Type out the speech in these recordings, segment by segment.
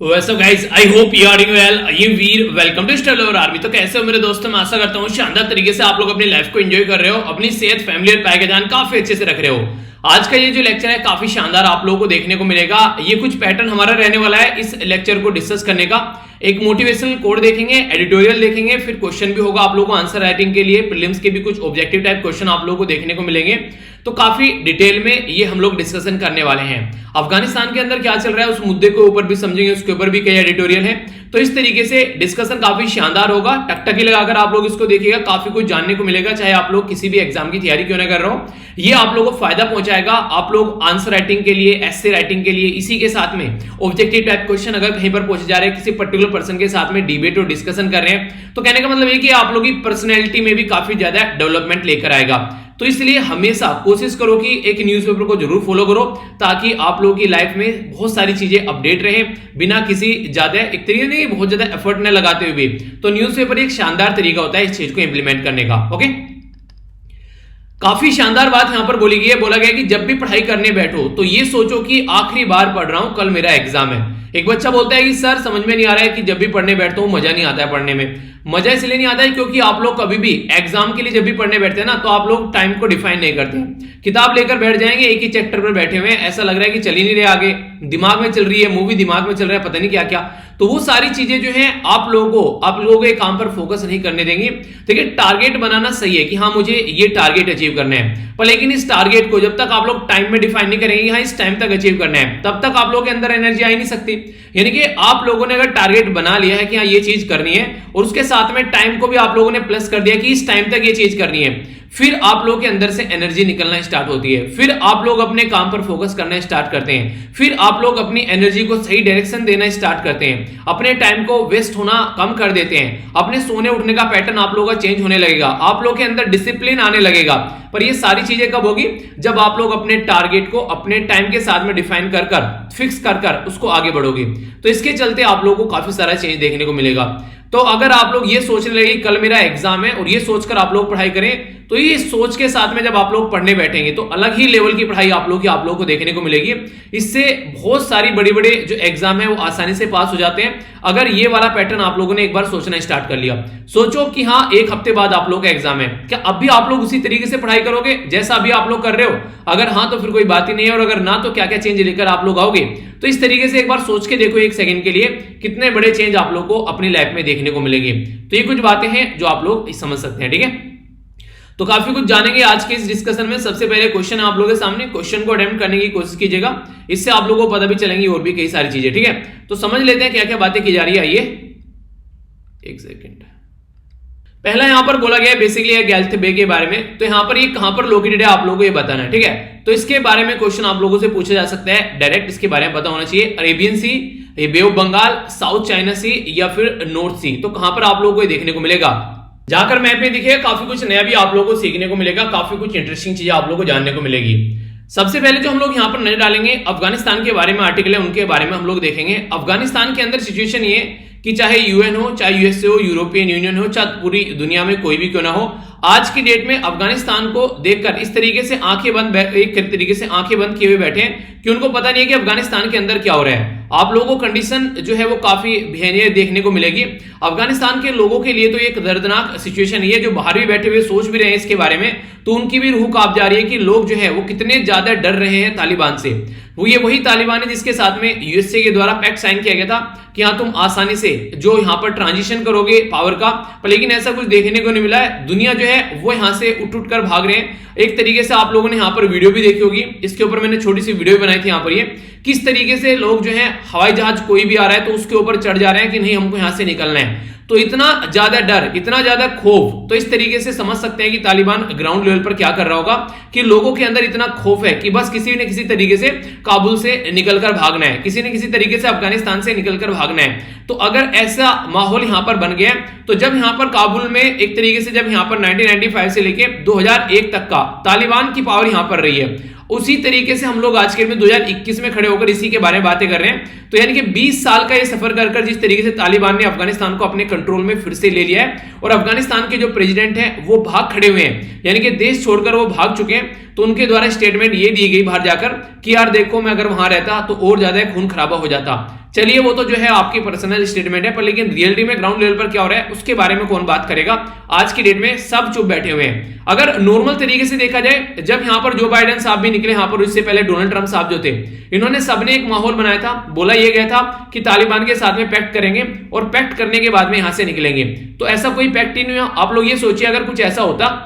What's up guys? I hope you are doing well. I am Veer, welcome to style over army. तो कैसे हो मेरे दोस्तों? मैं आशा करता हूँ शानदार तरीके से आप लोग अपनी लाइफ को एंजॉय कर रहे हो, अपनी सेहत, फैमिली और पैकेज काफी अच्छे से रख रहे हो। आज का ये जो लेक्चर है काफी शानदार आप लोगों को देखने को मिलेगा। ये कुछ पैटर्न हमारा रहने वाला है इस लेक्चर को डिस्कस करने का। एक मोटिवेशनल कोड देखेंगे, एडिटोरियल देखेंगे, फिर क्वेश्चन भी होगा आप लोगों को आंसर राइटिंग के लिए। प्रीलिम्स के भी कुछ ऑब्जेक्टिव टाइप क्वेश्चन आप लोगों को देखने को मिलेंगे। तो काफी डिटेल में ये हम लोग डिस्कशन करने वाले हैं। अफगानिस्तान के अंदर क्या चल रहा है उस मुद्दे के ऊपर भी समझेंगे, उसके ऊपर भी कई एडिटोरियल है। तो इस तरीके से डिस्कशन काफी शानदार होगा। टकटकी लगाकर आप लोग इसको देखिएगा, काफी कुछ जानने को मिलेगा। चाहे आप लोग किसी भी एग्जाम की तैयारी क्यों ना कर रहे हो, ये आप लोगों को फायदा पहुंचाएगा। आप लोग आंसर राइटिंग के लिए, एस्से राइटिंग के लिए, इसी के साथ में ऑब्जेक्टिव टाइप क्वेश्चन अगर कहीं पर पूछे जा रहे हैं, किसी पर्टिकुलर पर्सन के साथ में डिबेट और डिस्कशन कर रहे हैं, तो कहने का मतलब ये कि आप लोग की पर्सनैलिटी में भी काफी ज्यादा डेवलपमेंट लेकर आएगा। तो इसलिए हमेशा कोशिश करो कि एक न्यूज़पेपर को जरूर फॉलो करो, ताकि आप लोगों की लाइफ में बहुत सारी चीजें अपडेट रहे, बिना किसी ज्यादा एक तरीके नहीं बहुत ज्यादा एफर्ट न लगाते हुए भी। तो न्यूज़पेपर एक शानदार तरीका होता है इस चीज को इंप्लीमेंट करने का। ओके, काफी शानदार बात यहां पर बोली गई है। बोला गया कि जब भी पढ़ाई करने बैठो तो ये सोचो कि आखिरी बार पढ़ रहा हूं, कल मेरा एग्जाम है। एक बच्चा बोलता है कि सर समझ में नहीं आ रहा है कि जब भी पढ़ने बैठता हूं मजा नहीं आता है पढ़ने में। मजा इसलिए नहीं आता है क्योंकि आप लोग कभी भी एग्जाम के लिए जब भी पढ़ने बैठते हैं ना, तो आप लोग टाइम को डिफाइन नहीं करते। किताब लेकर बैठ जाएंगे, एक ही चैप्टर पर बैठे हुए हैं, ऐसा लग रहा है कि चल ही नहीं रहे आगे, दिमाग में चल रही है मूवी, दिमाग में चल रहा है पता नहीं क्या क्या। तो वो सारी चीजें जो है आप लोगों को एक काम पर फोकस नहीं करने देंगे। देखिए, टारगेट बनाना सही है कि हाँ मुझे ये टारगेट अचीव करना है, पर लेकिन इस टारगेट को जब तक आप लोग टाइम में डिफाइन नहीं करेंगे, हाँ इस टाइम तक अचीव करना है, तब तक आप लोगों के अंदर एनर्जी आ ही नहीं सकती। यानी कि आप लोगों ने अगर टारगेट बना लिया है कि हाँ ये चीज करनी है, और उसके साथ में टाइम को भी आप लोगों ने प्लस कर दिया कि इस टाइम तक ये चीज करनी है, फिर आप लोगों के अंदर से एनर्जी निकलना स्टार्ट होती है। फिर आप लोग अपने काम पर फोकस करना स्टार्ट करते हैं। फिर आप लोग अपनी एनर्जी को सही डायरेक्शन देना स्टार्ट करते हैं। अपने टाइम को वेस्ट होना कम कर देते हैं। अपने सोने उठने का पैटर्न आप लोगों का चेंज होने लगेगा। आप लोगों के अंदर डिसिप्लिन आने लगेगा। पर ये सारी चीजें कब होगी? जब आप लोग अपने टारगेट को अपने टाइम के साथ में डिफाइन कर फिक्स कर उसको आगे बढ़ोगे। तो इसके चलते आप लोगों को काफी सारा चेंज देखने को मिलेगा। तो अगर आप लोग ये सोचने लगे कल मेरा एग्जाम है और ये सोचकर आप लोग पढ़ाई करें, तो ये सोच के साथ में जब आप लोग पढ़ने बैठेंगे तो अलग ही लेवल की पढ़ाई आप लोगों को देखने को मिलेगी। इससे बहुत सारी बड़ी बड़ी जो एग्जाम है वो आसानी से पास हो जाते हैं, अगर ये वाला पैटर्न आप लोगों ने एक बार सोचना स्टार्ट कर लिया। सोचो कि हाँ एक हफ्ते बाद आप लोग का एग्जाम है, क्या अब भी आप लोग उसी तरीके से पढ़ाई करोगे जैसा अभी आप लोग कर रहे हो? अगर हाँ तो फिर कोई बात ही नहीं है, और अगर ना तो क्या क्या चेंज लेकर आप लोग आओगे। तो इस तरीके से एक बार सोच के देखो एक सेकंड के लिए, कितने बड़े चेंज आप लोग को अपनी लाइफ में देखने को मिलेंगे। तो ये कुछ बातें हैं जो आप लोग समझ सकते हैं। ठीक है, तो काफी कुछ जानेंगे आज के इस डिस्कशन में। सबसे पहले क्वेश्चन है आप लोगों के सामने, क्वेश्चन को अटेम्प्ट करने की कोशिश कीजिएगा, इससे आप लोगों को पता भी चलेंगी और भी कई सारी चीजें। ठीक है, तो समझ लेते हैं क्या क्या बातें की जा रही है। आइए एक सेकंड। पहला यहां पर बोला गया है बेसिकली गैल्थ बे के बारे में। तो यहां पर ये कहां पर लोकेटेड है आप लोगों को ये बताना है। ठीक है, तो इसके बारे में क्वेश्चन आप लोगों से पूछा जा सकता है डायरेक्ट, इसके बारे में पता होना चाहिए। Arabian Sea, Bay of Bengal, South China Sea या फिर नॉर्थ सी, तो कहां पर आप लोगों को देखने को मिलेगा? जाकर मैप में दिखेगा, काफी कुछ नया भी आप लोगों को सीखने को मिलेगा, काफी कुछ इंटरेस्टिंग चीजें आप लोगों को जानने को मिलेगी। सबसे पहले जो हम लोग यहाँ पर नजर डालेंगे, अफगानिस्तान के बारे में आर्टिकल है, उनके बारे में हम लोग देखेंगे। अफगानिस्तान के अंदर सिचुएशन ये कि चाहे यूएन हो, चाहे यूएसए हो, यूरोपियन यूनियन हो, चाहे पूरी दुनिया में कोई भी क्यों ना हो, आज की डेट में अफगानिस्तान को देखकर इस तरीके से आंखें बंद, एक तरीके से आंखें बंद किए हुए बैठे हैं कि उनको पता नहीं है कि अफगानिस्तान के अंदर क्या हो रहा है। आप लोगों को कंडीशन जो है वो काफी भयानक देखने को मिलेगी। अफगानिस्तान के लोगों के लिए तो एक दर्दनाक सिचुएशन है, जो बाहर भी बैठे हुए सोच भी रहे हैं इसके बारे में, तो उनकी भी रूह कांप जा रही है कि लोग जो है वो कितने ज्यादा डर रहे हैं तालिबान से। वो ये वही तालिबान है जिसके साथ में यूएसए के द्वारा पैक्ट साइन किया गया था कि हाँ तुम आसानी से जो यहाँ पर ट्रांजिशन करोगे पावर का, पर लेकिन ऐसा कुछ देखने को नहीं मिला है। दुनिया जो है वो यहाँ से उठ कर भाग रहे हैं। एक तरीके से आप लोगों ने यहाँ पर वीडियो भी देखी होगी, इसके ऊपर मैंने छोटी सी वीडियो बनाई थी। यहाँ पर ये किस तरीके से लोग जो है हवाई जहाज कोई भी आ रहा है तो उसके ऊपर चढ़ जा रहे हैं कि नहीं हमको यहाँ से निकलना है। तो इतना ज्यादा डर, इतना ज्यादा खौफ, तो इस तरीके से समझ सकते हैं कि तालिबान ग्राउंड लेवल पर क्या कर रहा होगा कि लोगों के अंदर इतना खौफ है कि बस किसी न किसी तरीके से काबुल से निकलकर भागना है, किसी न किसी तरीके से अफगानिस्तान से निकलकर भागना है। तो अगर ऐसा माहौल यहां पर बन गया, तो जब यहां पर काबुल में एक तरीके से जब यहां पर 1995 से लेके 2001 तक का तालिबान की पावर यहां पर रही है, उसी तरीके से हम लोग आज के में 2021 में खड़े होकर इसी के बारे में बातें कर रहे हैं। तो यानी कि 20 साल का ये सफर कर जिस तरीके से तालिबान ने अफगानिस्तान को अपने कंट्रोल में फिर से ले लिया है, और अफगानिस्तान के जो प्रेसिडेंट हैं वो भाग खड़े हुए हैं, यानी कि देश छोड़कर वो भाग चुके हैं। तो उनके द्वारा स्टेटमेंट ये दी गई बाहर जाकर कि यार देखो मैं अगर वहां रहता तो और ज्यादा खून खराबा हो जाता, चलिए वो तो जो है आपकी पर्सनल स्टेटमेंट है, पर लेकिन रियलिटी में ग्राउंड लेवल पर क्या हो रहा है उसके बारे में कौन बात करेगा। आज की डेट में सब चुप बैठे हुए हैं। अगर नॉर्मल तरीके से देखा जाए, जब यहां पर जो बाइडेन साहब भी निकले, यहां पर इससे पहले डोनाल्ड ट्रंप साहब जो थे, इन्होंने सबने एक माहौल बनाया था। बोला यह गया था कि तालिबान के साथ में पैक्ट करेंगे और पैक्ट करने के बाद में यहां से निकलेंगे। तो ऐसा कोई पैक्ट ही नहीं हुआ। आप लोग ये सोचिए, अगर कुछ ऐसा होता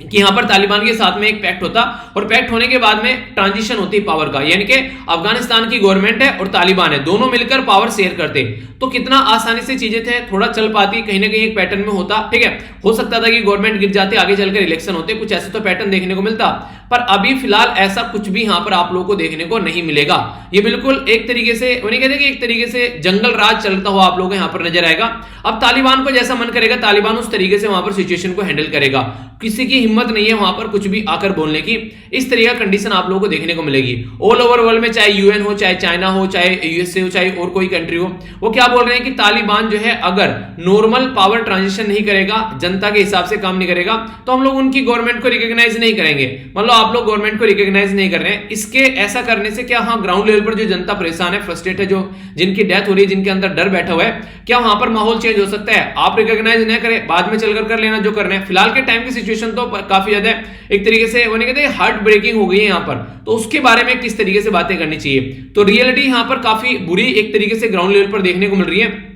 कि यहां पर तालिबान के साथ में एक पैक्ट होता और पैक्ट होने के बाद में ट्रांजिशन होती पावर का, यानी कि अफगानिस्तान की गवर्नमेंट है और तालिबान है, दोनों मिलकर पावर शेयर करते, तो कितना आसानी से चीजें थे, थोड़ा चल पाती, कहीं ना कहीं एक पैटर्न में होता। ठीक है, हो सकता था कि गवर्नमेंट गिर जाती, आगे चलकर इलेक्शन होते, कुछ ऐसे तो पैटर्न देखने को मिलता। पर अभी फिलहाल ऐसा कुछ भी यहां पर आप लोगों को देखने को नहीं मिलेगा। ये बिल्कुल एक तरीके से उन्हें कहते हैं कि एक तरीके से जंगल राज चलता हुआ आप लोगों को यहां पर नजर आएगा। अब तालिबान को जैसा मन करेगा, तालिबान उस तरीके से वहां पर सिचुएशन को हैंडल करेगा। किसी की हिम्मत नहीं है वहां पर कुछ भी आकर बोलने की। इस तरह का कंडीशन आप लोगों को देखने को मिलेगी ऑल ओवर वर्ल्ड में, चाहे यूएन हो, चाहे चाइना हो, चाहे यूएसए हो, चाहे और कोई कंट्री हो। वो क्या बोल रहे हैं कि तालिबान जो है अगर नॉर्मल पावर ट्रांजिशन नहीं करेगा, जनता के हिसाब से काम नहीं करेगा, तो हम लोग उनकी गवर्नमेंट को रिकॉग्नाइज नहीं करेंगे। मतलब आप लोग गवर्नमेंट को रिकॉग्नाइज नहीं कर रहे हैं। इसके ऐसा करने से क्या हाँ ग्राउंड लेवल पर जो जनता परेशान है, फ्रस्ट्रेट है, जो जिनकी डेथ हो रही है, जिनके अंदर डर बैठा हुआ है, क्या वहां पर माहौल चेंज हो सकता है? आप रिकॉग्नाइज नहीं करें, बाद में चलकर कर लेना जो करना है। फिलहाल के टाइम की सिचुएशन तो काफी ज्यादा एक तरीके से वो नहीं कहते हार्ट ब्रेकिंग हो गई है यहां पर। तो उसके बारे में किस तरीके से बातें करनी चाहिए, तो रियलिटी यहां पर काफी बुरी एक तरीके से ग्राउंड लेवल पर देखने को मिल रही है।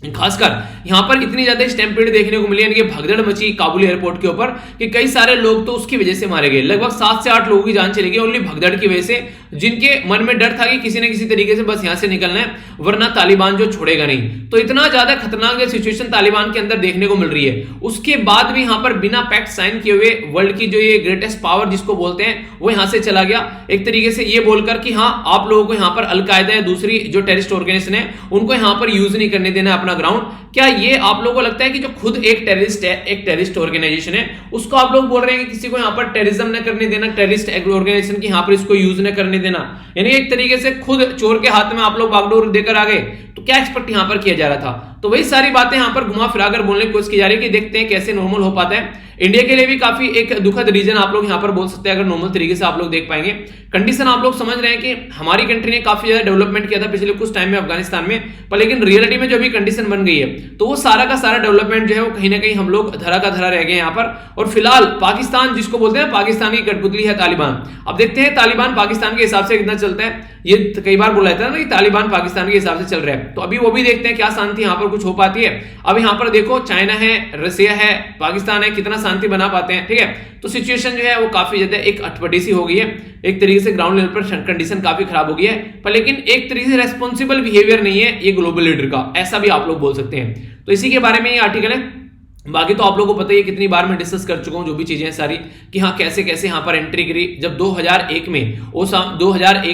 खासकर यहां पर इतनी ज्यादा स्टैम्पेड देखने को मिली, यानी कि भगदड़ मची काबुल एयरपोर्ट के ऊपर कि कई सारे लोग तो उसकी वजह से मारे गए। लगभग 7 से 8 लोगों की जान चली गई ओनली भगदड़ की वजह से, जिनके मन में डर था कि किसी न किसी तरीके से बस यहां से निकलना है, वरना तालिबान जो छोड़ेगा नहीं। तो इतना ज्यादा खतरनाक सिचुएशन तालिबान के अंदर देखने को मिल रही है। उसके बाद भी यहां पर बिना पैक्ट साइन किए हुए वर्ल्ड की जो ये ग्रेटेस्ट पावर जिसको बोलते हैं, वो यहां से चला गया एक तरीके से ये बोलकर कि हाँ आप लोगों को यहां पर अलकायदा या दूसरी जो टेररिस्ट ऑर्गेनाइजेशन है उनको यहां पर यूज नहीं करने देना अपना ग्राउंड। क्या ये आप लोगों को लगता है कि जो खुद एक टेररिस्ट है, एक टेररिस्ट ऑर्गेनाइजेशन है, उसको आप लोग बोल रहे हैं कि किसी को यहां पर टेररिज्म न करने देना, टेररिस्ट ऑर्गेनाइजेशन की यहां पर इसको यूज न करने देना, यानी एक तरीके से खुद चोर के हाथ में आप लोग बागडोर देकर आ गए। तो क्या एक्सपेक्ट यहां पर किया जा रहा था? तो वही सारी बातें यहां पर घुमा फिराकर बोलने की कोशिश की जा रही है कि देखते हैं कैसे नॉर्मल हो पाता है। इंडिया के लिए भी काफी एक दुखद रीजन आप लोग यहां पर बोल सकते हैं, अगर नॉर्मल तरीके से आप लोग देख पाएंगे। कंडीशन आप लोग समझ रहे हैं कि हमारी कंट्री ने काफी ज्यादा डेवलपमेंट किया था पिछले कुछ टाइम में अफगानिस्तान में, पर लेकिन रियलिटी में जो भी कंडीशन बन गई है, तो वो सारा का सारा डेवलपमेंट जो है वो कहीं ना कहीं हम लोग धरा का धरा रह गए यहाँ पर। और फिलहाल पाकिस्तान जिसको बोलते हैं, पाकिस्तान की कठपुतली है तालिबान। अब देखते हैं तालिबान पाकिस्तान के हिसाब से कितना चलता है। ये कई बार बोला जाता है ना कि तालिबान पाकिस्तान के हिसाब से चल रहा है, तो अभी वो भी देखते हैं क्या शांति यहाँ पर कुछ हो पाती है। अब यहाँ पर देखो चाइना है, रसिया है, पाकिस्तान है, कितना शांति बना पाते हैं। ठीक है, तो सिचुएशन जो है वो काफी ज्यादा एक अटपटी सी हो गई है, एक तरीके से ग्राउंड लेवल पर कंडीशन काफी खराब हो गई है। पर लेकिन एक तरीके से रेस्पॉन्सिबल बिहेवियर नहीं है ये ग्लोबल लीडर का, ऐसा भी आप लोग बोल सकते हैं। तो इसी के बारे में ये आर्टिकल है। बाकी तो आप लोगों को पता ही है, कितनी बार मैं डिस्कस कर चुका हूं जो भी चीजें हैं सारी, कि हाँ कैसे कैसे यहाँ पर एंट्री करी। जब 2001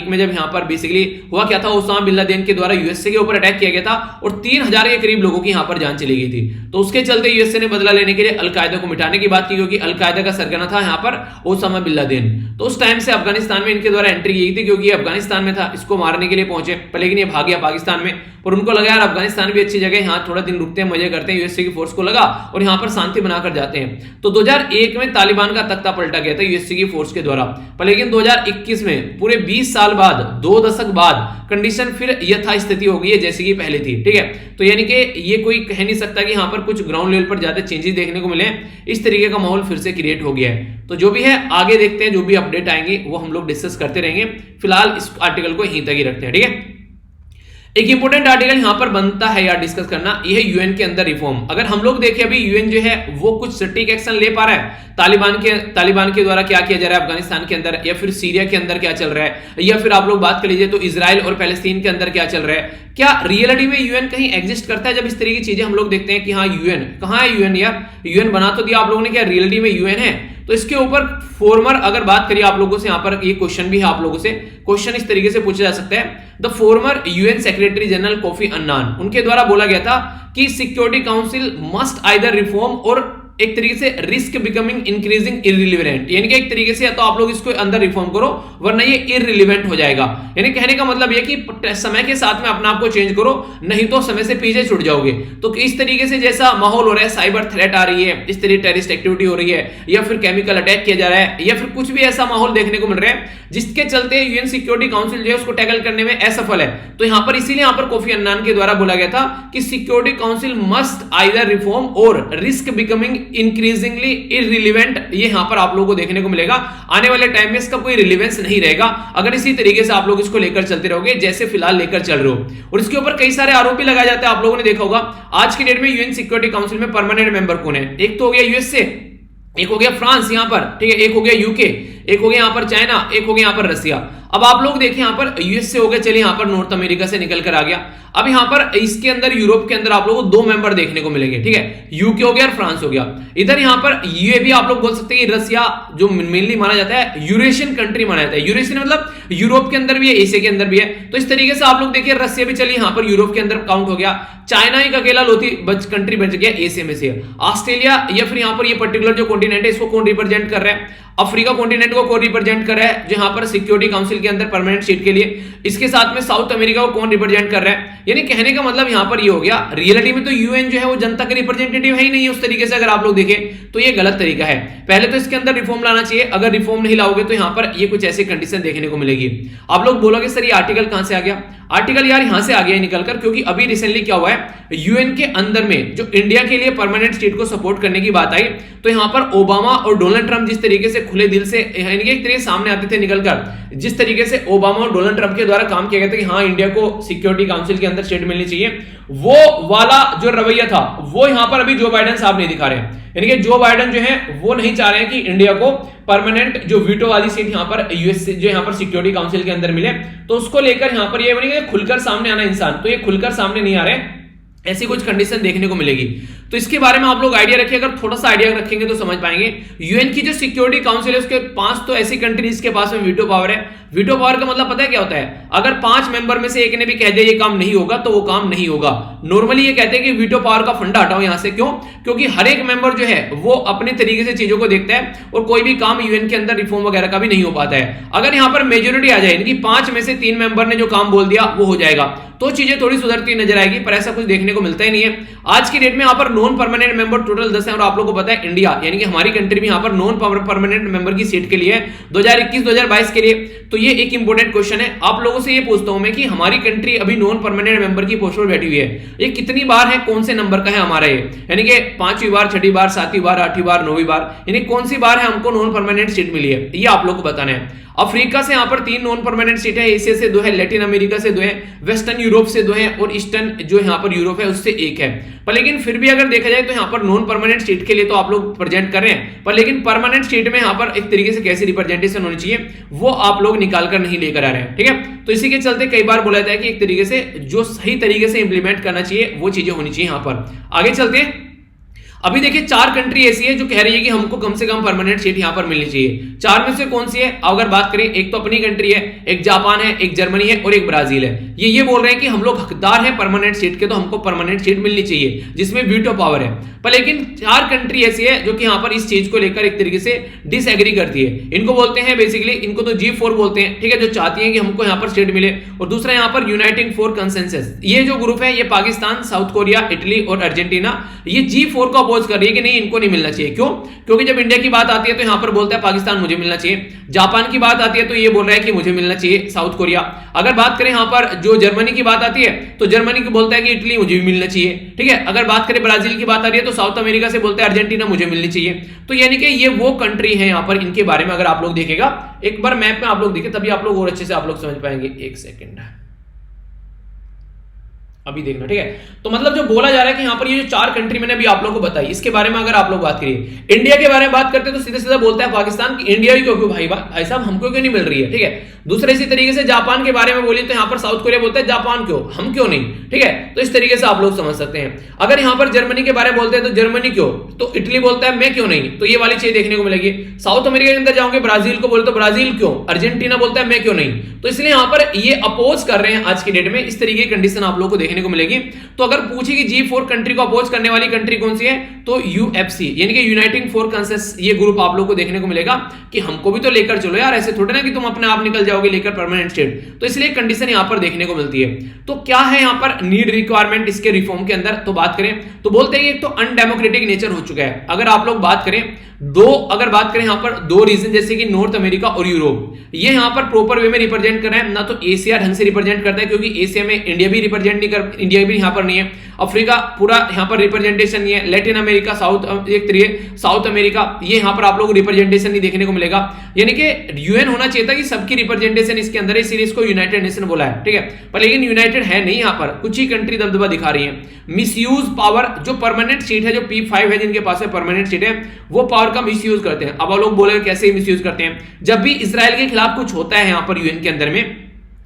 में जब यहाँ पर बेसिकली हुआ क्या था, ओसामा बिन लादेन के द्वारा यूएसए के ऊपर अटैक किया गया था और 3000 के करीब लोगों की यहाँ पर जान चली गई थी। तो उसके चलते यूएसए ने बदला लेने के लिए अलकायदा को मिटाने की बात की, क्योंकि अलकायदा का सरगना था यहाँ पर ओसामा बिन लादेन। तो उस टाइम से अफगानिस्तान में इनके द्वारा एंट्री की थी, क्योंकि अफगानिस्तान में था, इसको मारने के लिए पहुंचे, पर लेकिन ये भाग गया पाकिस्तान में। और उनको लगा यार अफगानिस्तान भी अच्छी जगह है, यहाँ थोड़ा दिन रुकते हैं, मजे करते हैं, यूएसए की फोर्स को लगा और यहाँ पर शांति बनाकर जाते हैं। तो 2001 में तालिबान का तख्ता पलटा गया था यूएसए की फोर्स के द्वारा। पर लेकिन 2021 में पूरे 20 साल बाद, 2 दशक बाद कंडीशन फिर यथास्थिति हो गई है जैसी कि पहले थी। ठीक है, तो यानी कि ये कोई कह नहीं सकता कि यहाँ पर कुछ ग्राउंड लेवल पर ज्यादा चेंजेस देखने को मिले। इस तरीके का माहौल फिर से क्रिएट हो गया है। तो जो भी है आगे देखते हैं, जो भी अपडेट आएंगे वो हम लोग डिस्कस करते रहेंगे। फिलहाल इस आर्टिकल को यहीं तक ही रखते हैं। ठीक है, एक इंपॉर्टेंट आर्टिकल यहां पर बनता है यार डिस्कस करना, यह है यूएन के अंदर रिफॉर्म। अगर हम लोग देखें अभी यूएन जो है वो कुछ सटीक एक्शन ले पा रहा है तालिबान के द्वारा क्या किया जा रहा है अफगानिस्तान के अंदर, या फिर सीरिया के अंदर क्या चल रहा है, या फिर आप लोग बात कर लीजिए तो इजराइल और पैलेस्टीन के अंदर क्या चल रहा है। क्या रियलिटी में यूएन कहीं एग्जिस्ट करता है? जब इस तरह की चीजें हम लोग देखते हैं कि हाँ यूएन कहां है, यूएन यार यूएन बना तो दिया आप लोगों ने, क्या रियलिटी में यूएन है? तो इसके ऊपर फॉर्मर अगर बात करिए आप लोगों से, यहां पर ये क्वेश्चन भी है आप लोगों से, क्वेश्चन इस तरीके से पूछा जा सकता है। The former UN secretary general Kofi Annan, उनके द्वारा बोला गया था कि security council must either reform और एक तरीके से रिस्क बिकमिंग इंक्रीजिंग इररिलेवेंट, यानी कि एक तरीके से या तो आप लोग इसको अंदर रिफॉर्म करो वरना ये इररिलेवेंट हो जाएगा। यानी कहने का मतलब ये कि समय के साथ में अपने आप को चेंज करो, नहीं तो समय से पीछे छूट जाओगे। तो इस तरीके से जैसा माहौल हो रहा है, साइबर थ्रेट आ रही है, इस तरीके टेररिस्ट एक्टिविटी हो रही है, या फिर केमिकल अटैक किया जा रहा है, या फिर कुछ भी ऐसा माहौल देखने को मिल रहा है जिसके चलते यूएन सिक्योरिटी काउंसिल जो है उसको टैकल करने में असफल है। तो यहां पर इसीलिए यहां पर कोफी अन्नान के द्वारा बोला गया था कि security council must either reform और रिस्क बिकमिंग इंक्रीजिंगली इररिलेवेंट। ये यहां पर आप लोगों को देखने को मिलेगा, आने वाले टाइम में इसका कोई रिलेवेंस नहीं रहेगा अगर इसी तरीके से आप लोग इसको लेकर चलते रहोगे जैसे फिलहाल लेकर चल रहे हो। और इसके ऊपर कई सारे आरोप भी लगाए जाते हैं, आप लोगों ने देखा होगा। आज की डेट में यूएन सिक्योरिटी काउंसिल में परमानेंट मेंबर कौन है? एक तो हो गया यूएसए, एक हो गया फ्रांस यहां पर, ठीक है, एक हो गया यूके, एक हो गया यहां पर चाइना, एक हो गया यहां पर रसिया। अब आप लोग देखें यहां पर यूएसए हो गया, चलिए यहां पर नॉर्थ अमेरिका से निकल कर आ गया। अब यहां पर इसके अंदर यूरोप के अंदर आप लोगों को 2 मेंबर देखने को मिलेंगे, ठीक है, यूके हो गया और फ्रांस हो गया। इधर यहां पर ये भी आप लोग बोल सकते हैं कि रसिया जो मेनली माना जाता है यूरेशियन कंट्री माना जाता है। यूरेशियन मतलब यूरोप के अंदर भी है, एशिया के अंदर भी है। तो इस तरीके से आप लोग देखिए रसिया भी चलिए यहां पर यूरोप के अंदर काउंट हो गया। चाइना एक अकेला लोती कंट्री बच गया एशिया में से। ऑस्ट्रेलिया या फिर यहां पर ये पर्टिकुलर जो कॉन्टिनेंट है इसको कौन रिप्रेजेंट कर रहा है? अफ्रीका कॉन्टिनेंट को कौन रिप्रेजेंट कर रहा है जो यहां पर सिक्योरिटी काउंसिल के अंदर परमानेंट सीट के लिए? इसके साथ में साउथ अमेरिका को कौन रिप्रेजेंट कर रहा है? यानी कहने का मतलब यहां पर ये हो गया, रियलिटी में तो यूएन जो है वो जनता का रिप्रेजेंटेटिव है ही नहीं है उस तरीके से। अगर आप लोग देखें तो ये गलत तरीका है। पहले तो इसके अंदर रिफॉर्म लाना चाहिए, अगर रिफॉर्म नहीं लाओगे तो यहां पर ये कुछ ऐसी कंडीशन देखने को मिलेगी। आप लोग बोलोगे सर ये आर्टिकल कहां से आ गया? आर्टिकल यार यहां से आ गया निकलकर, क्योंकि अभी रिसेंटली क्या हुआ है, यूएन के अंदर में जो इंडिया के लिए परमानेंट स्टेट को सपोर्ट करने की बात आई तो यहां पर ओबामा और डोनाल्ड ट्रंप जिस तरीके से खुले दिल से एक तरीके सामने आते थे निकलकर, जिस तरीके से ओबामा और डोनाल्ड ट्रंप के द्वारा काम किया गया था कि हाँ इंडिया को सिक्योरिटी काउंसिल के अंदर सीट मिलनी चाहिए, वो वाला जो रवैया था वो यहां पर अभी जो बाइडेन साहब नहीं दिखा रहे हैं। यानी कि जो बाइडेन जो है वो नहीं चाह रहे हैं कि इंडिया को परमानेंट जो वीटो वाली सीट यहां पर यूएस जो यहां पर सिक्योरिटी काउंसिल के अंदर मिले। तो उसको लेकर यहां पर ये खुलकर सामने आना इंसान, तो ये खुलकर सामने नहीं आ रहे, ऐसी कुछ कंडीशन देखने को मिलेगी। तो इसके बारे में आप लोग आइडिया रखिए, अगर थोड़ा सा आइडिया रखेंगे तो समझ पाएंगे। यूएन की जो सिक्योरिटी काउंसिल है उसके 5 तो ऐसी कंट्रीज के पास में वीटो पावर है। वीटो पावर का मतलब पता है क्या होता है? अगर 5 मेंबर में से एक ने भी कह दिया ये काम नहीं होगा तो वो काम नहीं होगा। नॉर्मली ये कहते हैं कि वीटो पावर का फंडा हटाओ यहां से। क्यों? क्योंकि हर एक मेंबर जो है वो अपने तरीके से चीजों को देखता है और कोई भी काम यूएन के अंदर रिफॉर्म वगैरह का भी नहीं हो पाता है। अगर यहां पर मेजोरिटी आ जाए, यानी कि 5 में से 3 मेंबर ने जो काम बोल दिया वो हो जाएगा, तो चीजें थोड़ी सुधरती नजर आएगी, पर ऐसा कुछ देखने को मिलता ही नहीं है। आज की डेट में यहां पर नॉन परमानेंट मेंबर टोटल 10 है और आप लोगों को पता है इंडिया यानी कि हमारी कंट्री भी यहां पर नॉन परमानेंट मेंबर की सीट के लिए 2021-2022 के लिए। तो ये एक इंपॉर्टेंट क्वेश्चन है, आप लोगों से ये पूछता हूं मैं कि हमारी कंट्री अभी नॉन परमानेंट मेंबर की पोस्ट पर बैठी हुई है, ये कितनी बार है, कौन से नंबर का है हमारा ये? यानी कि 5वीं बार, 6ठी बार, 7वीं बार, 8वीं बार, 9वीं बार, यानी कौन सी बार है हमको नॉन परमानेंट सीट मिली है, ये आप लोग को बताना है। अफ्रीका से यहां पर 3 नॉन परमानेंट सीट है, एशिया से 2 है, लैटिन अमेरिका से 2 है, वेस्टर्न यूरोप से 2 है और ईस्टर्न जो यहां पर यूरोप है उससे 1 है। पर लेकिन फिर भी अगर देखा जाए तो यहां पर नॉन परमानेंट सीट के लिए तो आप लोग प्रेजेंट कर रहे हैं, पर लेकिन परमानेंट सीट में यहां पर एक तरीके से कैसी रिप्रेजेंटेशन होनी चाहिए वो आप लोग निकाल कर नहीं लेकर आ रहे हैं, ठीक है। तो इसी के चलते कई बार बोला जाता है कि एक तरीके से जो सही तरीके से इंप्लीमेंट करना चाहिए वो चीजें होनी चाहिए। यहां पर आगे चलते हैं। अभी देखिए 4 कंट्री ऐसी है जो कह रही है कि हमको कम से कम परमानेंट सीट यहां पर मिलनी चाहिए। 4 में से कौन सी है अगर बात करें, एक तो अपनी कंट्री है, एक जापान है, एक जर्मनी है और एक ब्राजील है। ये बोल रहे हैं कि हम लोग हकदार हैं परमानेंट सीट के, तो हमको परमानेंट सीट मिलनी चाहिए जिसमें वीटो पावर है। पर लेकिन 4 कंट्री ऐसी है जो कि यहां पर इस चीज को लेकर एक तरीके से डिसएग्री करती है। इनको बोलते हैं बेसिकली, इनको तो G4 बोलते हैं, ठीक है, जो चाहती है कि हमको यहां पर सीट मिले। और दूसरा यहां पर यूनाइटिंग फॉर कंसेंसस, ये जो ग्रुप है ये पाकिस्तान, साउथ कोरिया, इटली और अर्जेंटीना, ये G4 को अपोज कर रही है कि नहीं इनको नहीं मिलना चाहिए। क्यों? क्योंकि जब इंडिया की बात आती है तो यहां पर बोलता है पाकिस्तान मुझे मिलना चाहिए, जापान की बात आती है तो ये बोल रहा है कि मुझे मिलना चाहिए साउथ कोरिया। अगर बात करें यहां पर जो जर्मनी की बात आती है तो जर्मनी को बोलता है कि इटली मुझे भी मिलना चाहिए, ठीक है। अगर बात करें ब्राजील की बात आ रही है तो साउथ अमेरिका से बोलता है अर्जेंटीना मुझे मिलनी चाहिए। तो यानी कि ये वो कंट्री है यहां पर, इनके बारे में अगर आप लोग देखेगा एक बार मैप में आप लोग देखें तभी आप लोग और अच्छे से आप लोग समझ पाएंगे। एक सेकेंड अभी देखना, ठीक है। तो मतलब जो बोला जा रहा है कि यहां पर ये जो 4 कंट्री मैंने अभी आप लोगों को बताई, इसके बारे में अगर आप लोग बात करिए, इंडिया के बारे में बात करते हैं तो सीधे सीधा बोलता है पाकिस्तान की इंडिया ही क्यों भाई साहब हमको क्यों नहीं मिल रही है, ठीक है। दूसरे इसी तरीके से जापान के बारे में बोलिए तो यहां पर साउथ कोरिया बोलता है जापान क्यों, हम क्यों नहीं, ठीक है। तो इस तरीके से आप लोग समझ सकते हैं। अगर यहां पर जर्मनी के बारे में बोलते हैं तो जर्मनी क्यों, तो इटली बोलता है मैं क्यों नहीं, तो ये वाली चीज देखने को मिलेगी। साउथ अमेरिका के अंदर जाओगे ब्राजील को बोले तो ब्राजील क्यों, अर्जेंटीना बोलता है मैं क्यों नहीं। तो इसलिए यहां पर ये अपोज कर रहे हैं आज की डेट में, इस तरीके की कंडीशन आप लोग को देखने देखने को मिलेगी। तो अगर पूछे कि G4 कंट्री को अपोज करने वाली कंट्री कौन सी है, तो UFC यानी कि यूनाइटिंग फोर कंसेस, ये ग्रुप आप लोग को देखने को मिलेगा कि हमको भी तो लेकर चलो यार, ऐसे थोड़े ना कि तुम अपने आप निकल जाओगे लेकर परमानेंट स्टेट। तो इसलिए कंडीशन यहां पर देखने को मिलती है। तो क्या है यहां पर नीड रिक्वायरमेंट इसके रिफॉर्म के अंदर, तो बात करें तो बोलते हैं एक तो अनडेमोक्रेटिक नेचर हो चुका है। अगर आप लोग बात करें अगर बात करें यहां पर दो रीजन जैसे कि नॉर्थ अमेरिका और यूरोप, ये यहां पर प्रॉपर वे में रिप्रेजेंट कर रहे हैं ना, तो एशिया ढंग से रिप्रेजेंट करता है क्योंकि एशिया में इंडिया भी रिप्रेजेंट नहीं कर, इंडिया भी यहां पर नहीं है, अफ्रीका पूरा यहां पर रिप्रेजेंटेशन नहीं है, लैटिन अमेरिका साउथ अमेरिका, ये यहां पर आप लोग रिप्रेजेंटेशन नहीं देखने को मिलेगा। यानी कि यूएन होना चाहिए था कि सबकी रिप्रेजेंटेशन इसके अंदर है, सीरीज को यूनाइटेड नेशन बोला है, ठीक है, पर लेकिन यूनाइटेड है नहीं, यहां पर कुछ ही कंट्री दबदबा दिखा रही है। मिसयूज पावर, जो परमानेंट सीट है, जो P5 है जिनके पास है परमानेंट सीट है, वो पावर का मिसयूज करते हैं। अब आप लोग बोले कैसे मिसयूज करते हैं, जब भी इजराइल के खिलाफ कुछ होता है यहां पर यूएन के अंदर में,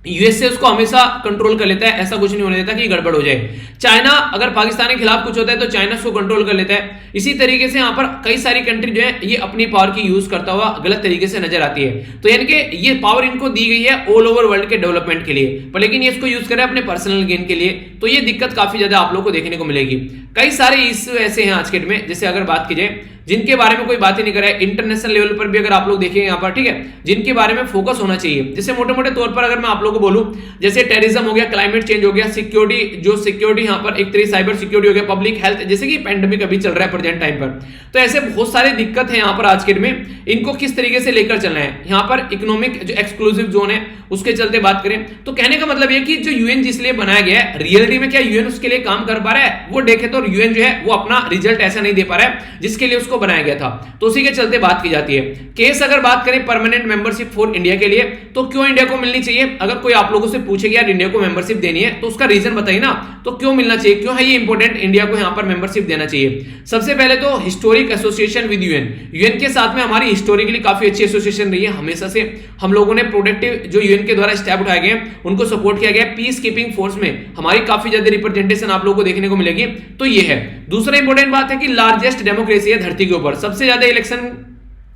यूएसए उसको हमेशा कंट्रोल कर लेता है, ऐसा कुछ नहीं होने देता कि गड़बड़ हो जाए। चाइना, अगर पाकिस्तान के खिलाफ कुछ होता है तो चाइना उसको कंट्रोल कर लेता है। इसी तरीके से यहां पर कई सारी कंट्री जो है ये अपनी पावर की यूज करता हुआ गलत तरीके से नजर आती है। तो यानी कि ये पावर इनको दी गई है ऑल ओवर वर्ल्ड के डेवलपमेंट के लिए, पर लेकिन ये इसको यूज कर रहे हैं अपने पर्सनल गेन के लिए। तो ये दिक्कत काफी ज्यादा आप लोग को देखने को मिलेगी। कई सारे इश्यू ऐसे हैं आज के डेट में, जैसे अगर बात की जाए जिनके बारे में कोई बात ही नहीं कर रहा है, इंटरनेशनल लेवल पर भी अगर आप लोग देखेंगे यहाँ पर, ठीक है, जिनके बारे में फोकस होना चाहिए। जैसे मोटे मोटे तौर पर अगर मैं आप लोगों को बोलूं, जैसे टेररिज्म हो गया, क्लाइमेट चेंज हो गया, सिक्योरिटी यहाँ पर एक तरह साइबर सिक्योरिटी हो गया, पब्लिक हेल्थ, जैसे कि पैंडेमिक अभी चल रहा है प्रेजेंट टाइम पर। तो ऐसे बहुत सारे दिक्कत है यहाँ पर आज के डेट में, इनको किस तरीके से लेकर चलना है। यहाँ पर इकोनॉमिक जो एक्सक्लूसिव जोन है उसके चलते बात करें तो कहने का मतलब यह कि जो यूएन जिस लिए बनाया गया है, रियलिटी में क्या यूएन उसके लिए काम कर पा रहा है, वो देखे तो यूएन जो है वो अपना रिजल्ट ऐसा नहीं दे पा रहा है जिसके लिए उसको बनाया गया था। तो उसी के चलते बात की जाती है। केस अगर बात करें परमानेंट मेंबरशिप फॉर इंडिया के लिए, तो क्यों इंडिया को मिलनी चाहिए। अगर कोई आप लोगों से पूछे यार इंडिया को मेंबरशिप देनी है तो उसका रीजन बताइए ना, तो क्यों मिलना चाहिए, क्यों है ये इंपॉर्टेंट इंडिया को यहां पर मेंबरशिप देना चाहिए। सबसे पहले तो historic association with UN, UN के साथ में हमारी हिस्टोरिकली काफी अच्छी एसोसिएशन रही है, हमेशा से हम लोगों ने प्रोटेक्टिव जो यूएन के द्वारा स्टेप उठाए गए उनको सपोर्ट किया गया। पीस कीपिंग फोर्स में हमारी काफी ज्यादा रिप्रेजेंटेशन आप लोगों को देखने को मिलेगी। तो ये है। दूसरा इंपॉर्टेंट बात है कि लार्जेस्ट डेमोक्रेसी है धरती के ऊपर, सबसे ज्यादा इलेक्शन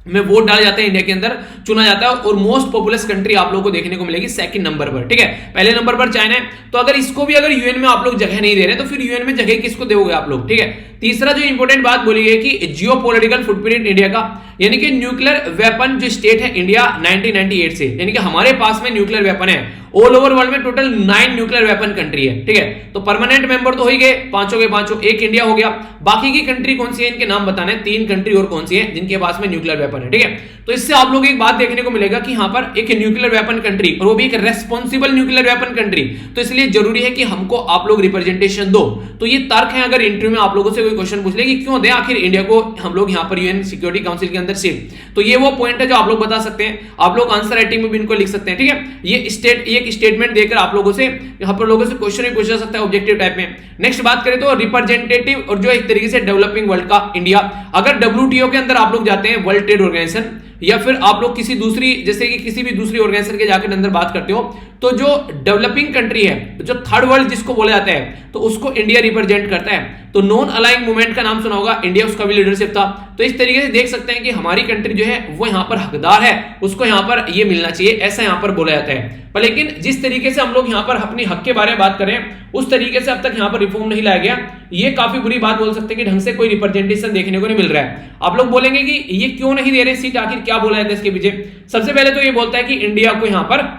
में वोट डाले जाते हैं इंडिया के अंदर, चुना जाता है, और मोस्ट पॉपुलस कंट्री आप लोगों को देखने को मिलेगी सेकंड नंबर पर, ठीक है। पहले नंबर पर चाइना है, तो अगर इसको भी अगर यूएन में आप लोग जगह नहीं दे रहे तो फिर यूएन में जगह किसको दोगे आप लोग, ठीक है। तीसरा जो इंपॉर्टेंट बात बोली गई कि जियोपॉलिटिकल फुटप्रिंट इंडिया का, यानी कि न्यूक्लियर वेपन जो स्टेट है इंडिया 1998 से, यानी कि हमारे पास में न्यूक्लियर वेपन है। ऑल ओवर वर्ल्ड में टोटल 9 न्यूक्लियर वेपन कंट्री है, ठीक है। तो परमानेंट मेंबर तो हो ही गए, पांचों के पांचों, एक इंडिया हो गया। बाकी की कंट्री कौन सी है इनके नाम बताने, 3 कंट्री और कौन सी है जिनके पास में न्यूक्लियर वेपन है, ठीक है। तो इससे आप लोग एक बात देखने को मिलेगा कि यहां पर एक न्यूक्लियर वेपन कंट्री, और वो भी एक रेस्पॉन्सिबल न्यूक्लियर वेपन कंट्री, तो इसलिए जरूरी है कि हमको आप लोग रिप्रेजेंटेशन दो। तो ये तर्क है, अगर इंटरव्यू में आप लोगों से कोई क्वेश्चन पूछ ले कि क्यों दे आखिर इंडिया को हम लोग यहां पर यूएन सिक्योरिटी काउंसिल के अंदर सीट, तो ये वो पॉइंट है जो आप लोग बता सकते हैं। आप लोग आंसर राइटिंग में भी इनको लिख सकते हैं, ठीक है। ये एक स्टेटमेंट देकर आप लोगों से यहां पर लोगों से क्वेश्चन भी पूछा सकता है ऑब्जेक्टिव टाइप में। नेक्स्ट बात करें तो रिप्रेजेंटेटिव और जो एक तरीके से डेवलपिंग वर्ल्ड का इंडिया, अगर WTO के अंदर आप लोग जाते हैं, वर्ल्ड ट्रेड ऑर्गेनाइजेशन, या फिर आप लोग किसी दूसरी जैसे कि किसी भी दूसरी ऑर्गेनाइजेशन के जाकर अंदर बात करते हो, तो जो डेवलपिंग कंट्री है, जो थर्ड वर्ल्ड जिसको बोला जाता है, तो उसको इंडिया रिप्रेजेंट करता है। तो नॉन अलाइंग मूवमेंट का नाम सुना होगा, इंडिया उसका भी लीडरशिप था। तो इस तरीके से देख सकते हैं कि हमारी कंट्री जो है वो यहाँ पर हकदार है, उसको यहाँ पर ये मिलना चाहिए, ऐसा यहाँ पर बोला जाता है। पर लेकिन जिस तरीके से हम लोग यहाँ पर अपनी हक के बारे में बात करें, उस तरीके से अब तक यहाँ पर रिफॉर्म नहीं लाया गया। ये काफी बुरी बात बोल सकते हैं कि ढंग से कोई रिप्रेजेंटेशन देखने को नहीं मिल रहा है। आप लोग बोलेंगे कि ये क्यों नहीं दे रहे सीट, आखिर क्या बोला जाता है इसके पीछे। सबसे पहले तो ये बोलता है कि इंडिया को यहाँ पर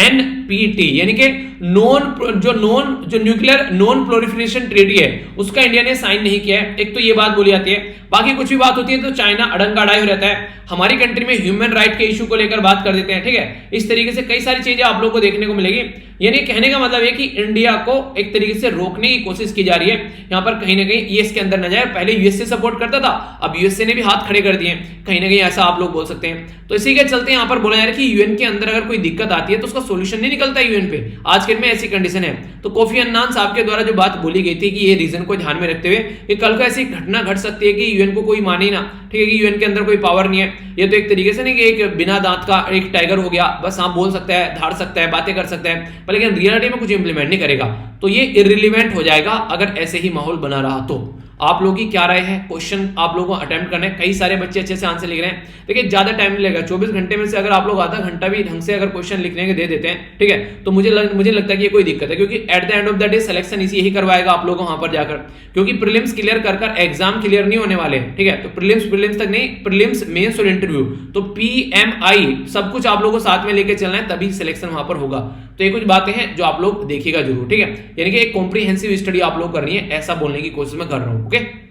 NPT यानी कि जो न्यूक्लियर नॉन प्रोलिफरेशन ट्रीटी है उसका इंडिया ने साइन नहीं किया है, एक तो ये बात बोली जाती है। बाकी कुछ भी बात होती है तो चाइना अड़ंगा अड़ाई हो रहता है, हमारी कंट्री में ह्यूमन राइट के इशू को लेकर बात कर देते हैं, ठीक है। इस तरीके से कई सारी चीजें आप लोगों को देखने को मिलेगी। यानी कहने का मतलब है कि इंडिया को एक तरीके से रोकने की कोशिश की जा रही है यहाँ पर, कहीं ना कहीं ये इसके अंदर न जाए। पहले यूएसए सपोर्ट करता था, अब यूएसए ने भी हाथ खड़े कर दिए, कहीं ना कहीं ऐसा आप लोग बोल सकते हैं। तो इसी के चलते यहाँ पर बोला जा रहा है कि यूएन के अंदर अगर कोई दिक्कत आती है तो उसका सोल्यूशन नहीं निकलता यूएन पे, आज के में ऐसी कंडीशन है। तो कोफी अन्नान साहब के द्वारा जो बात बोली गई थी कि ये रीजन को ध्यान में रखते हुए कि कल को ऐसी घटना घट सकती है कि यूएन को कोई माने ना, ठीक है, कि यूएन के अंदर कोई पावर नहीं है। ये तो एक तरीके से नहीं कि एक बिना दांत का एक टाइगर हो गया, बस हाँ बोल सकता है, धाड़ सकता है, बातें कर सकता है, पर लेकिन रियलिटी में कुछ इंप्लीमेंट नहीं करेगा। तो ये इररिलेवेंट हो जाएगा अगर ऐसे ही माहौल बना रहा तो। आप लोगों की क्या राय है, क्वेश्चन आप लोगों को अटेम्प्ट करना है। कई सारे बच्चे अच्छे से आंसर लिख रहे हैं, देखिए ज्यादा टाइम नहीं लगेगा, 24 घंटे में से अगर आप लोग आधा घंटा भी ढंग से अगर क्वेश्चन लिखने के दे देते हैं, ठीक है, तो मुझे लगता है कि ये कोई दिक्कत है, क्योंकि at the end of the day selection इसी यही करवाएगा आप लोगों को वहां पर जाकर, क्योंकि प्रीलिम्स क्लियर कर एग्जाम क्लियर नहीं होने वाले, ठीक है। तो प्रीलिम्स तक नहीं, प्रीलिम्स, मेंस और इंटरव्यू, तो PMI सब कुछ आप लोगों को साथ में लेके चलना है, तभी सिलेक्शन वहां पर होगा। तो ये कुछ बातें हैं जो आप लोग देखिएगा जरूर, ठीक है। यानी कि एक कॉम्प्रिहेंसिव स्टडी आप लोग करनी है, ऐसा बोलने की कोशिश मैं कर रहा हूं, ओके।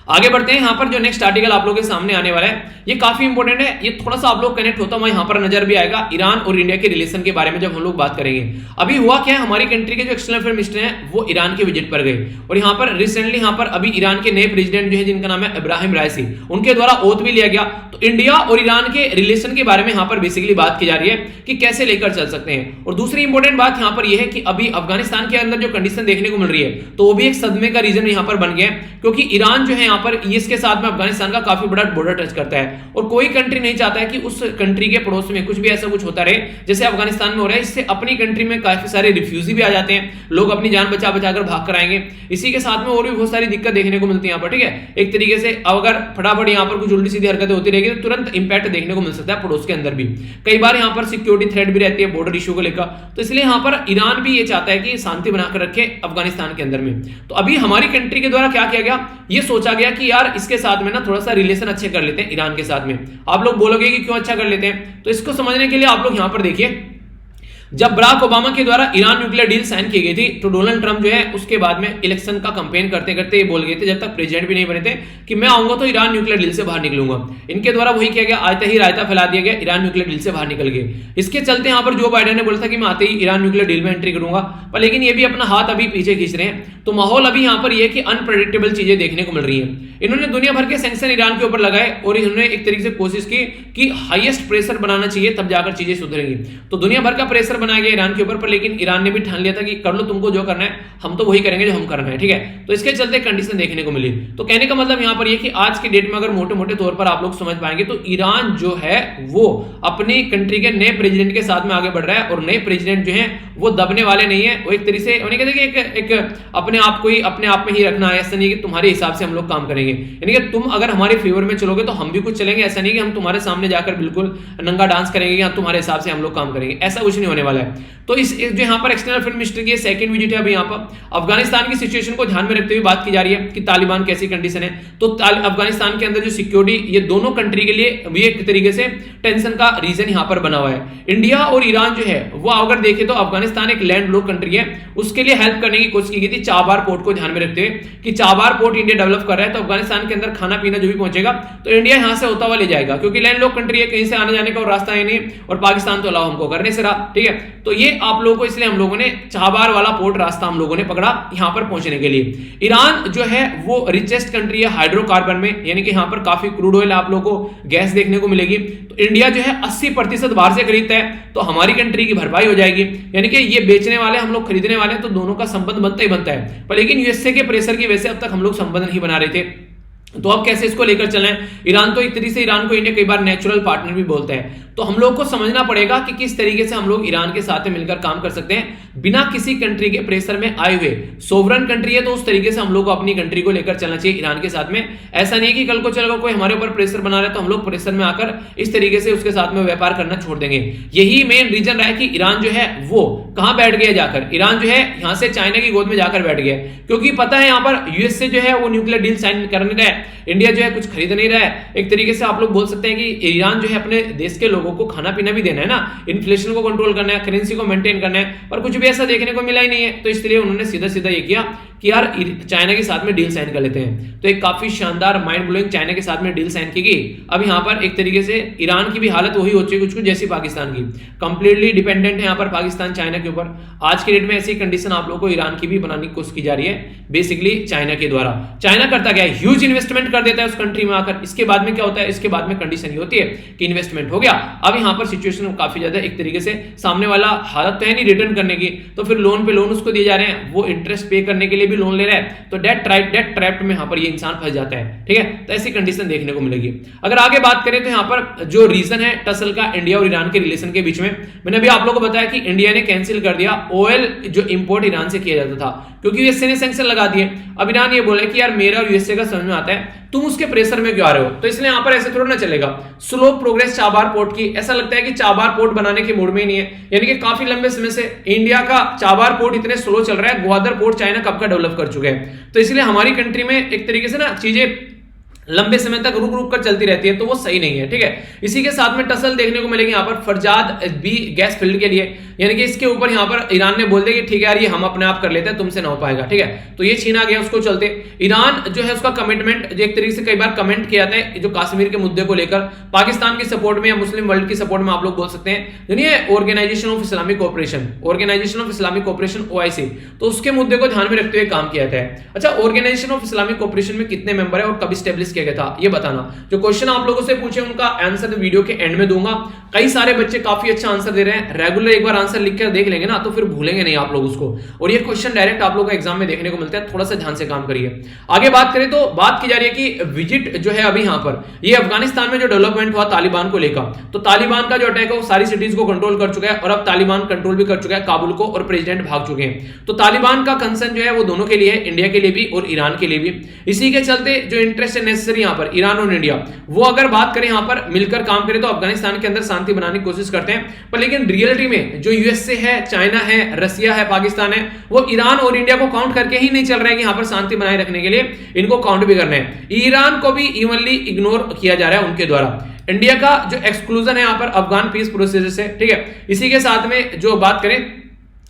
आगे बढ़ते हैं। यहां पर जो नेक्स्ट आर्टिकल आप लोगों के सामने आने वाला है, ये काफी इंपॉर्टेंट है, ये थोड़ा सा आप लोग कनेक्ट होता हुआ यहां पर नजर भी आएगा ईरान और इंडिया के रिलेशन के बारे में जब हम लोग बात करेंगे। अभी हुआ क्या है, हमारी कंट्री के जो एक्सटर्नल अफेयर मिनिस्टर हैं वो ईरान के विजिट पर गए, और यहां पर रिसेंटली यहां पर अभी ईरान के नए प्रेसिडेंट जो है जिनका नाम है इब्राहिम राइसी, उनके द्वारा ओथ भी लिया गया। तो इंडिया और ईरान के रिलेशन के बारे में यहां पर बेसिकली बात की जा रही है कि कैसे लेकर चल सकते हैं। और दूसरी इंपॉर्टेंट बात यहां पर यह है कि अभी अफगानिस्तान के अंदर जो कंडीशन देखने को मिल रही है, तो वो भी एक सदमे का रीजन यहां पर बन गया, क्योंकि ईरान जो है यहां पर इसके साथ में अफगानिस्तान का काफी बड़ा बॉर्डर टच करता है, और कोई कंट्री नहीं चाहता है कि उस कंट्री के पड़ोस में कुछ भी ऐसा कुछ होता रहे जैसे अफगानिस्तान में हो रहा है। इससे अपनी कंट्री में काफी सारे रिफ्यूजी भी आ जाते हैं, लोग अपनी जान बचा कर भाग कर आएंगे। इसी के साथ में और भी बहुत सारी दिक्कत देखने को मिलती है यहाँ पर, ठीक है। एक तरीके से अगर फटाफट यहाँ पर कुछ उल्टी सीधी हरकतें होती रहेगी तो तुरंत इंपैक्ट देखने को मिल सकता है पड़ोस के अंदर भी। कई बार यहाँ पर सिक्योरिटी थ्रेट भी रहती है बॉर्डर इशू को लेकर, तो इसलिए यहाँ पर ईरान भी ये चाहता है कि शांति बनाकर रखे अफगानिस्तान के अंदर में। तो अभी हमारी कंट्री के द्वारा क्या किया गया, ये सोचा गया कि यार इसके साथ में ना थोड़ा सा रिलेशन अच्छे कर लेते हैं ईरान के साथ में। आप लोग बोलोगे कि क्यों अच्छा कर लेते हैं, तो इसको समझने के लिए आप लोग यहां पर देखिए, जब बराक ओबामा के द्वारा ईरान न्यूक्लियर डील साइन की गई थी, तो डोनाल्ड ट्रंप जो है उसके बाद में इलेक्शन का कैंपेन करते करते ये बोल गए थे, जब तक प्रेसिडेंट भी नहीं बने थे, कि मैं आऊंगा तो ईरान न्यूक्लियर डील से बाहर निकलूंगा। इनके द्वारा वही किया गया, आते ही रायता फैला दिया गया, ईरान न्यूक्लियर डील से बाहर निकल गए। इसके चलते यहां पर जो बाइडेन ने बोला था कि मैं आते ही ईरान न्यूक्लियर डील में एंट्री करूंगा, पर लेकिन ये भी अपना हाथ अभी पीछे खींच रहे हैं। तो माहौल अभी यहां पर यह कि अनप्रेडिक्टेबल चीजें देखने को मिल रही हैं। इन्होंने दुनिया भर के सैंक्शन ईरान के ऊपर लगाए, और इन्होंने एक तरीके से कोशिश की कि हाईएस्ट प्रेशर बनाना चाहिए, तब जाकर चीजें सुधरेंगी। तो दुनिया भर का प्रेशर बनाया गया ईरान के ऊपर, पर लेकिन ईरान ने भी ठान लिया था कि कर लो, तुमको जो करना है, हम तो वही करेंगे जो हम करना है, ठीक है। तो इसके चलते कंडीशन देखने को मिली। तो कहने का मतलब यहां पर यह कि आज के डेट में अगर मोटे मोटे तौर पर आप लोग समझ पाएंगे, तो ईरान जो है वो अपनी कंट्री के नए प्रेसिडेंट के साथ में आगे बढ़ रहा है, और नए प्रेसिडेंट जो है वो दबने वाले नहीं है। वो एक तरीके से उन्हें कहते हैं कि एक अपने आप को ही अपने आप में ही रखना है, ऐसा नहीं कि तुम्हारे हिसाब से हम लोग काम करेंगे, यानी कि तुम अगर हमारे फेवर में चलोगे तो हम भी कुछ चलेंगे, ऐसा नहीं कि हम तुम्हारे सामने जाकर बिल्कुल नंगा डांस करेंगे कि तुम्हारे हिसाब से हम लोग काम करेंगे, ऐसा कुछ नहीं होने वाला है। तो इस जो यहाँ पर एक्सटर्नल अफेयर मिनिस्टर की सेकंड विजिट है अभी यहाँ पर अफगानिस्तान की सिचुएशन को ध्यान में रखते हुए बात की जा रही है कि तालिबान कैसी कंडीशन है। तो अफगानिस्तान के अंदर जो सिक्योरिटी, ये दोनों कंट्री के लिए भी एक तरीके से टेंशन का रीजन यहाँ पर बना हुआ है। इंडिया और ईरान जो है वो अगर देखें तो अफगानिस्तान एक लैंड लॉक कंट्री है, उसके लिए हेल्प करने की कोशिश की गई थी चाबार पोर्ट को ध्यान में रखते हुए कि चाबार पोर्ट इंडिया डेवलप कर रहा है, तो अफगानिस्तान के अंदर खाना पीना जो भी पहुंचेगा तो इंडिया यहां से होता हुआ ले जाएगा, क्योंकि लैंड लॉक कंट्री है, कहीं से आने जाने का रास्ता है नहीं, और पाकिस्तान तो अलाउ हमको करने से रहा, ठीक है। तो ये आप लोगों को इसलिए हम लोगों ने चाबार वाला पोर्ट रास्ता हम लोगों ने पकड़ा यहां पर पहुंचने के लिए। ईरान जो है वो रिचेस्ट कंट्री है हाइड्रोकार्बन में, यानी कि यहां पर काफी क्रूड ऑयल आप लोगों को गैस देखने को मिलेगी। तो इंडिया जो है 80% बाहर से खरीदता है, तो हमारी कंट्री की भरपाई हो जाएगी, यानी कि ये बेचने वाले हम लोग खरीदने वाले हैं, तो दोनों का संबंध बनता ही बनता है। पर लेकिन यूएसए के प्रेशर की वजह से अब तक हम लोग संबंध नहीं बना रहे थे, तो अब कैसे इसको लेकर चलें। ईरान तो एक तरीके से ईरान को इंडिया कई बार नेचुरल पार्टनर भी बोलते हैं, तो हम लोग को समझना पड़ेगा कि किस तरीके से हम लोग ईरान के साथ मिलकर काम कर सकते हैं बिना किसी कंट्री के प्रेशर में आए हुए। सोवरन कंट्री है तो उस तरीके से हम लोग को अपनी कंट्री को लेकर चलना चाहिए ईरान के साथ में। ऐसा नहीं कि कल को चलो कोई हमारे ऊपर प्रेशर बना रहा है तो हम लोग प्रेशर में आकर इस तरीके से उसके साथ में व्यापार करना छोड़ देंगे। यही मेन रीजन रहा है कि ईरान जो है वो कहां बैठ गया जाकर, ईरान जो है यहां से चाइना की गोद में जाकर बैठ गया, क्योंकि पता है यहां पर यूएसए जो है वो न्यूक्लियर डील साइन कर नहीं रहा है, इंडिया जो है कुछ खरीद नहीं रहा है। एक तरीके से आप लोग बोल सकते हैं कि ईरान जो है अपने देश के लोगों को खाना पीना भी देना है ना, इन्फ्लेशन को कंट्रोल करना है, करेंसी को मेंटेन करना है, पर कुछ भी ऐसा देखने को मिला ही नहीं है। तो इसलिए उन्होंने सीधा सीधा ये किया कि यार चाइना के साथ में डील साइन कर लेते हैं। तो एक काफी शानदार माइंड ब्लोइंग चाइना के साथ में डील साइन की गई। अब यहाँ पर एक तरीके से ईरान की भी हालत वही हो चुकी है कुछ जैसी पाकिस्तान की, कंप्लीटली डिपेंडेंट है यहाँ पर पाकिस्तान चाइना के ऊपर। आज की डेट में ऐसी कंडीशन आप लोगों को ईरान की भी बनाने की कोशिश की जा रही है बेसिकली चाइना के द्वारा। चाइना करता क्या है, ह्यूज इन्वेस्टमेंट कर देता है उस कंट्री में आकर, इसके बाद में क्या होता है, इसके बाद में कंडीशन ये होती है कि इन्वेस्टमेंट हो गया, अब यहाँ पर सिचुएशन काफी ज्यादा एक तरीके से सामने वाला हालत तो है नहीं रिटर्न करने की, तो फिर लोन पे लोन उसको दिए जा रहे हैं, वो इंटरेस्ट पे करने के लिए भी लोन ले रहा है, तो डेट ट्रैप में यहाँ पर ये इंसान फंस जाता है। ठीक है, तो ऐसी कंडीशन देखने को मिलेगी। अगर आगे बात करें तो यहाँ पर जो रीजन है टसल का इंडिया और ईरान के रिलेशन के बीच में, मैंने अभी आप लोगों को बताया कि इंडिया ने कैंसिल कर दिया ऑयल जो इंपोर्ट ईरान से किया जाता था, क्योंकि यूएसए ने सैंक्शन लगा दिए। अब ईरान ये बोले कि यार मेरा और यूएसए का समझ में आता है, तुम उसके प्रेशर में क्यों आ रहे हो। तो इसलिए यहां पर ऐसे थोड़ा ना चलेगा। स्लो प्रोग्रेस चाबार पोर्ट की, ऐसा लगता है कि चाबार पोर्ट बनाने के मूड में ही नहीं है, यानी कि काफी लंबे समय से इंडिया का चाबार पोर्ट इतने स्लो चल रहा है, ग्वादर पोर्ट चाइना कब का डेवलप कर चुके हैं। तो इसलिए हमारी कंट्री में एक तरीके से ना चीजें लंबे समय तक रुक रुक कर चलती रहती है, तो वो सही नहीं है। ठीक है, इसी के साथ में टसल देखने को मिलेगी यहाँ पर फरजाद बी गैस फील्ड के लिए, यानी कि इसके ऊपर यहाँ पर ईरान ने बोल दिया कि ठीक है यार ये हम अपने आप कर लेते हैं, तुमसे ना हो पाएगा। ठीक है, तो ये छीना गया उसको चलते। ईरान जो है उसका कमिटमेंट जो एक तरीके से कई बार कमेंट किया था जो कश्मीर के मुद्दे को लेकर पाकिस्तान की सपोर्ट में या मुस्लिम वर्ल्ड की सपोर्ट में आप लोग बोल सकते हैं, Organisation of Islamic Cooperation OIC, तो उसके मुद्दे को ध्यान में रखते हुए काम किया था। अच्छा, ऑर्गेनाइजेशन ऑफ इस्लामिक कोऑपरेशन में कितने मेंबर है और कब स्टैब्लिश किया गया था ये बताना। जो क्वेश्चन आप लोगों से पूछे उनका आंसर वीडियो के एंड में दूंगा। कई सारे बच्चे काफी अच्छा आंसर दे रहे हैं, रेगुलर एक बार आंसर लिख कर देख लेंगे ना तो फिर भूलेंगे नहीं आप लोग उसको, और ये क्वेश्चन डायरेक्ट आप लोगों को एग्जाम में देखने को मिलता है, थोड़ा सा ध्यान से काम करिए। आगे बात करें तो बात की जा रही है कि विजिट जो है अभी यहाँ पर ये अफगानिस्तान में जो डेवलपमेंट हुआ तालिबान को लेकर, तो तालिबान का जो अटैक है वो सारी सिटीज को कंट्रोल कर चुका है, और अब तालिबान कंट्रोल भी कर चुका है काबुल को, और प्रेसिडेंट भाग चुके हैं। तो तालिबान का कंसर्न जो है वो दोनों के लिए है, इंडिया के लिए भी और ईरान के लिए भी। इसी के चलते जो इंटरेस्ट है नेसेसरी यहाँ पर ईरान और इंडिया, वो अगर बात करें यहाँ पर मिलकर काम करें तो अफगानिस्तान के अंदर शांति बनाने की कोशिश करते हैं, पर लेकिन रियलिटी में जो यूएसए है, चाइना है, रसिया है, पाकिस्तान है, वो ईरान और इंडिया को काउंट करके ही नहीं चल रहा है कि यहाँ पर शांति बनाए रखने के लिए इनको काउंट भी करना है। ईरान को भी इवनली इग्नोर किया जा रहा है उनके द्वारा। इंडिया का जो एक्सक्लूजन है यहाँ पर अफगान पीस प्रोसेस से, ठीक है, इसी के साथ में जो बात करें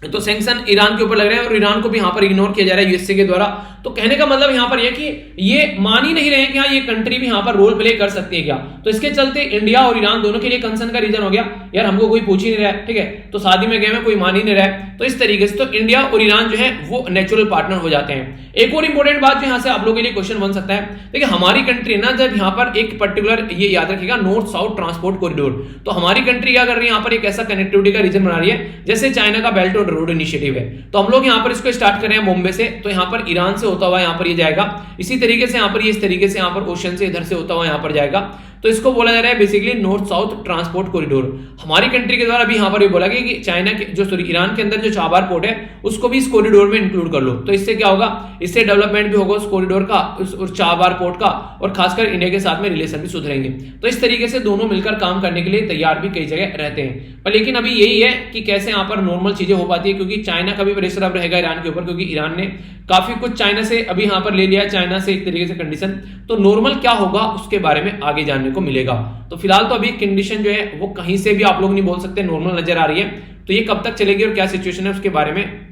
तो सैंक्शन ईरान के ऊपर लग रहे हैं और ईरान को भी यहां पर इग्नोर किया जा रहा है यूएसए के द्वारा। तो कहने का मतलब यहां पर यह कि ये मान ही नहीं रहे हैं कि हाँ ये कंट्री भी यहां पर रोल प्ले कर सकती है क्या। तो इसके चलते इंडिया और ईरान दोनों के लिए कंसर्न का रीजन हो गया, यार हमको कोई पूछ ही नहीं रहा है, ठीक है, तो शादी में गए में कोई मान ही नहीं रहा है। तो इस तरीके से तो इंडिया और ईरान जो है वो नेचुरल पार्टनर हो जाते हैं। एक और इंपॉर्टेंट बात जो यहां से आप लोगों के लिए क्वेश्चन बन सकता है, देखिए हमारी कंट्री ना जब यहां पर एक पर्टिकुलर ये याद रखिएगा नॉर्थ साउथ ट्रांसपोर्ट कॉरिडोर, तो हमारी कंट्री क्या कर रही है यहाँ पर एक ऐसा कनेक्टिविटी का रीजन बना रही है जैसे चाइना का बेल्ट और रोड इनिशिएटिव है। तो हम लोग यहाँ पर इसको स्टार्ट कर रहे हैं बॉम्बे से, तो यहाँ पर ईरान से होता हुआ यहाँ पर ये जाएगा, इसी तरीके से यहाँ पर ये इस तरीके से यहाँ पर ओशन से इधर से होता हुआ यहाँ पर जाएगा। तो इसको बोला जा रहा है basically north south transport corridor. हमारी कंट्री के द्वारा भी यहाँ पर ये बोला गया कि चाइना के जो ईरान के अंदर जो चाबार पोर्ट है उसको भी इस कॉरिडोर में इंक्लूड कर लो। तो इससे क्या होगा, इससे डेवलपमेंट भी होगा उस कॉरिडोर का, उस चाबार पोर्ट का, और खासकर इंडिया के साथ में रिलेशन भी सुधरेंगे। तो इस तरीके से दोनों मिलकर काम करने के लिए तैयार भी कई जगह रहते हैं। पर लेकिन अभी यही है कि कैसे यहाँ पर नॉर्मल चीजें हो पाती है, क्योंकि चाइना का भी प्रेशर अब रहेगा ईरान के ऊपर, क्योंकि ईरान ने काफी कुछ चाइना से अभी यहाँ पर ले लिया, चाइना से एक तरीके से कंडीशन। तो नॉर्मल क्या होगा उसके बारे में आगे जानने को मिलेगा। तो फिलहाल तो अभी कंडीशन जो है वो कहीं से भी आप लोग नहीं बोल सकते, नॉर्मल नजर आ रही है। तो ये कब तक चलेगी और क्या सिचुएशन है उसके बारे में